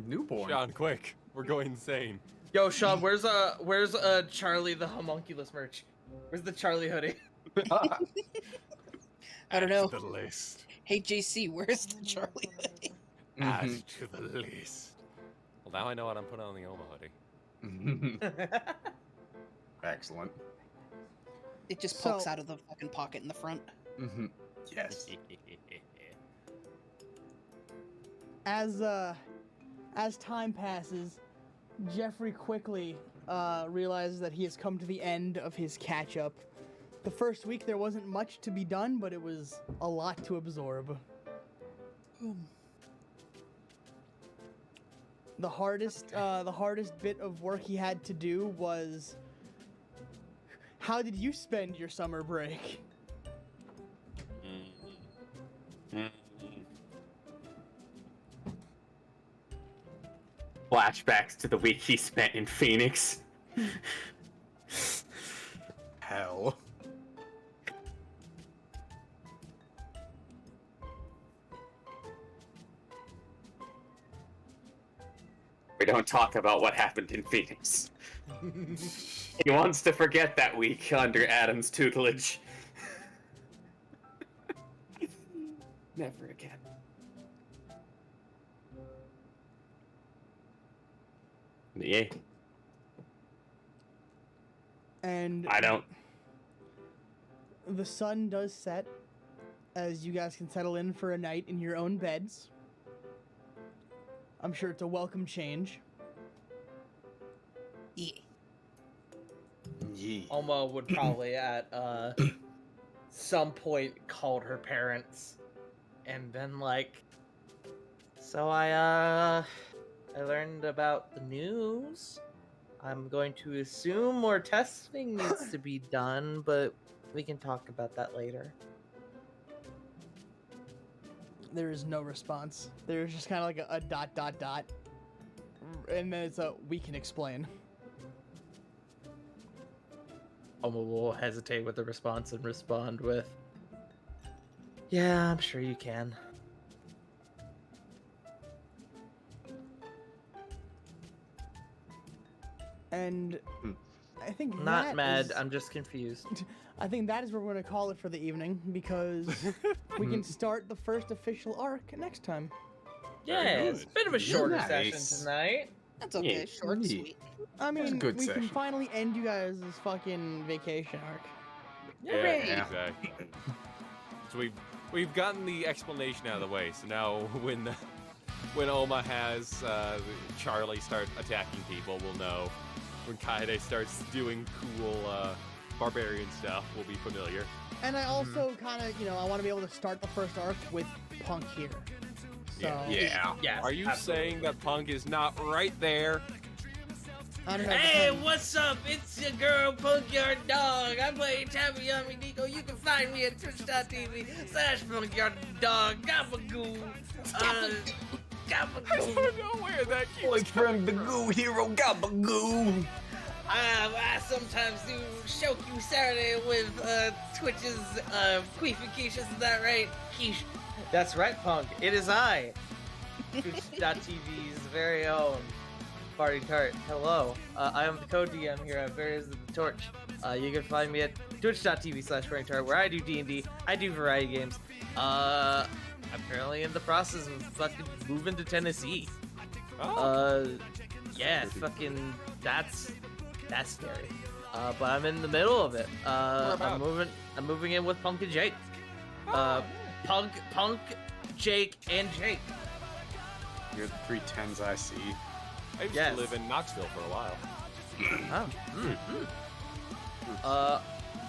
Newborn. Sean, quick. We're going insane. Yo, Sean, where's Charlie the homunculus merch? Where's the Charlie hoodie? I don't know. Add to the list. Hey JC, where's the Charlie hoodie? Add Mhm. to the list. Well, now I know what I'm putting on the Oma hoodie. Mhm. Excellent. It just pokes So- out of the fucking pocket in the front. Mhm. Yes. As time passes, Jeffrey quickly realizes that he has come to the end of his catch-up. The first week there wasn't much to be done, but it was a lot to absorb. The hardest bit of work he had to do was, how did you spend your summer break? Flashbacks to the week he spent in Phoenix. Hell. We don't talk about what happened in Phoenix. He wants to forget that week under Adam's tutelage. Never again. Yeah, And I don't. the sun does set as you guys can settle in for a night in your own beds. I'm sure it's a welcome change. Yeah. Yee. Oma would probably at some point called her parents and been like, so I learned about the news. I'm going to assume more testing needs to be done, but we can talk about that later. There is no response. There's just kind of like a dot dot dot. And then it's a we can explain. Oma will hesitate with the response and respond with, yeah, I'm sure you can. And I think Not that mad, is- I'm just confused. I think that is where we're going to call it for the evening because we can start the first official arc next time. Yeah, Very it's a good. bit of a shorter Nice. session tonight. That's okay. Yeah. Short and Yeah. sweet. I was a mean, good we can session. finally end you guys' fucking vacation arc. Hooray. Yeah. Exactly. So we've gotten the explanation out of the way. So now when Oma has Charlie start attacking people, we'll know. When Kaede starts doing cool barbarian stuff, we'll be familiar. And I also kind of, I want to be able to start the first arc with Punk here. So Yeah. Yes. Are you absolutely. saying that Punk is not right there? I don't know. Hey, depends. what's up? It's your girl, Punkyard Dog. I'm playing Tabby Yummy Nico. You can find me at twitch.tv/PunkyardDog. Gabagoo. I Gabagoo. don't know where that keeps Boyfriend, the goo hero, gabagoo. I sometimes do Shoku Saturday with Twitch's Queefy Quiche, isn't that right? Quiche. That's right, Punk. It is I, Twitch.tv's very own Farty Tart. Hello. I am the co-DM here at Bears of the Torch. You can find me at twitch.tv/Farty Tart, where I do D&D. I do variety games. I'm currently in the process of fucking moving to Tennessee. Yeah, fucking that's scary. But I'm in the middle of it. I'm moving in with Punk and Jake. Punk, Jake, and Jake. You're the 3 10s I see. I used Yes. to live in Knoxville for a while.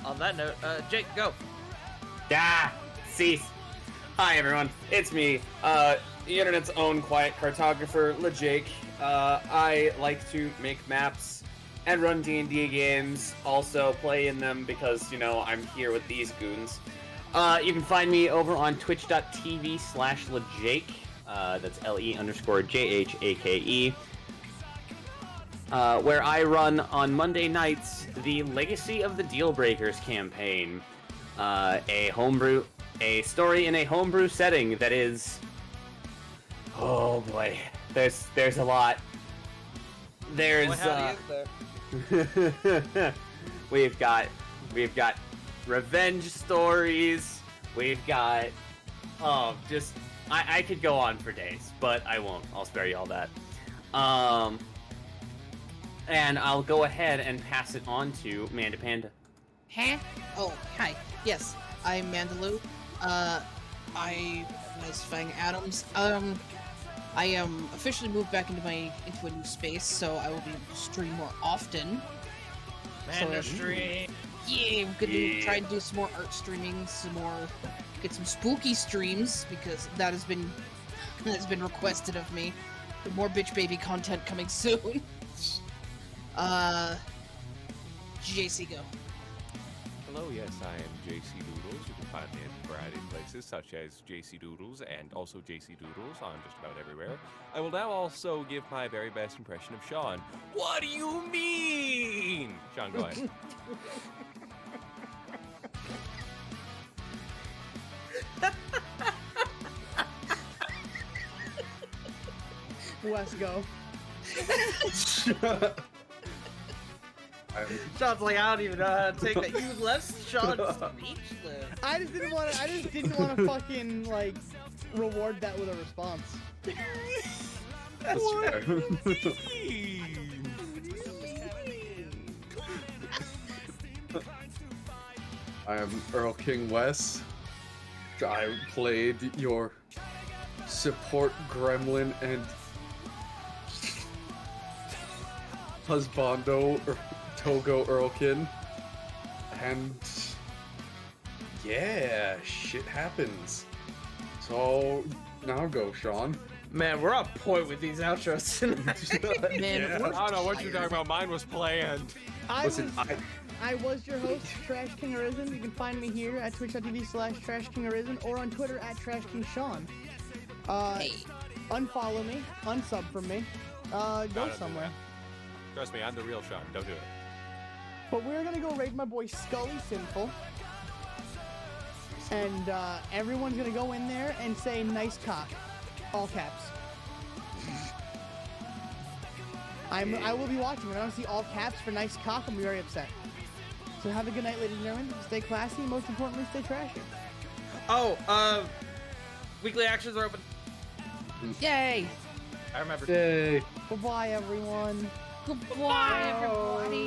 On that note, Jake, go. Cease. Hi everyone, it's me, the internet's own quiet cartographer, LeJake. I like to make maps and run D&D games, also play in them because, you know, I'm here with these goons. You can find me over on twitch.tv/LeJake, that's LE_JHAKE, where I run on Monday nights the Legacy of the Dealbreakers campaign, a story in a homebrew setting that is, oh boy, there's a lot. There's Boy, howdy, is there? we've got revenge stories. We've got I could go on for days, but I won't. I'll spare you all that. And I'll go ahead and pass it on to Manda Panda. Huh? Oh, hi. Yes, I'm Mandaloo. I was Fang Adams. I am officially moved back into a new space, so I will be able to stream more often. Man, stream. Yeah, I'm gonna try and do some more art streaming, get some spooky streams because that has been requested of me. More bitch baby content coming soon. JC, go. Hello, yes, I am JC Doodles. You can find me in a variety of places, such as JC Doodles and also JC Doodles on just about everywhere. I will now also give my very best impression of Sean. What do you mean? Sean, go ahead. Wes, go. Sean's like, I don't even know how to take that. You left Sean speechless. I just didn't want to fucking like reward that with a response. That's fair. I am Earl King Wes. I played your support gremlin and husbando Togo Earlkin. And yeah, shit happens. So now go, Sean. Man, we're on point with these outros tonight. Man, I we're don't know what you're tired. talking about. Mine was planned. Listen, I was your host, Trash King Arisen. You can find me here at twitch.tv/TrashKingArisen or on Twitter at TrashKingSean. Hey. Unfollow me, unsub from me, go don't do somewhere. that. Trust me, I'm the real Sean. Don't do it. But we're gonna go raid my boy Scully Sinful. And everyone's gonna go in there and say nice cock. All caps. I will be watching. When I want to see all caps for nice cock, I'm very upset. So have a good night, ladies and gentlemen. Stay classy, and most importantly, stay trashy. Oh, weekly actions are open. Yay! I remember. Yay. Bye-bye, everyone. Goodbye, everybody.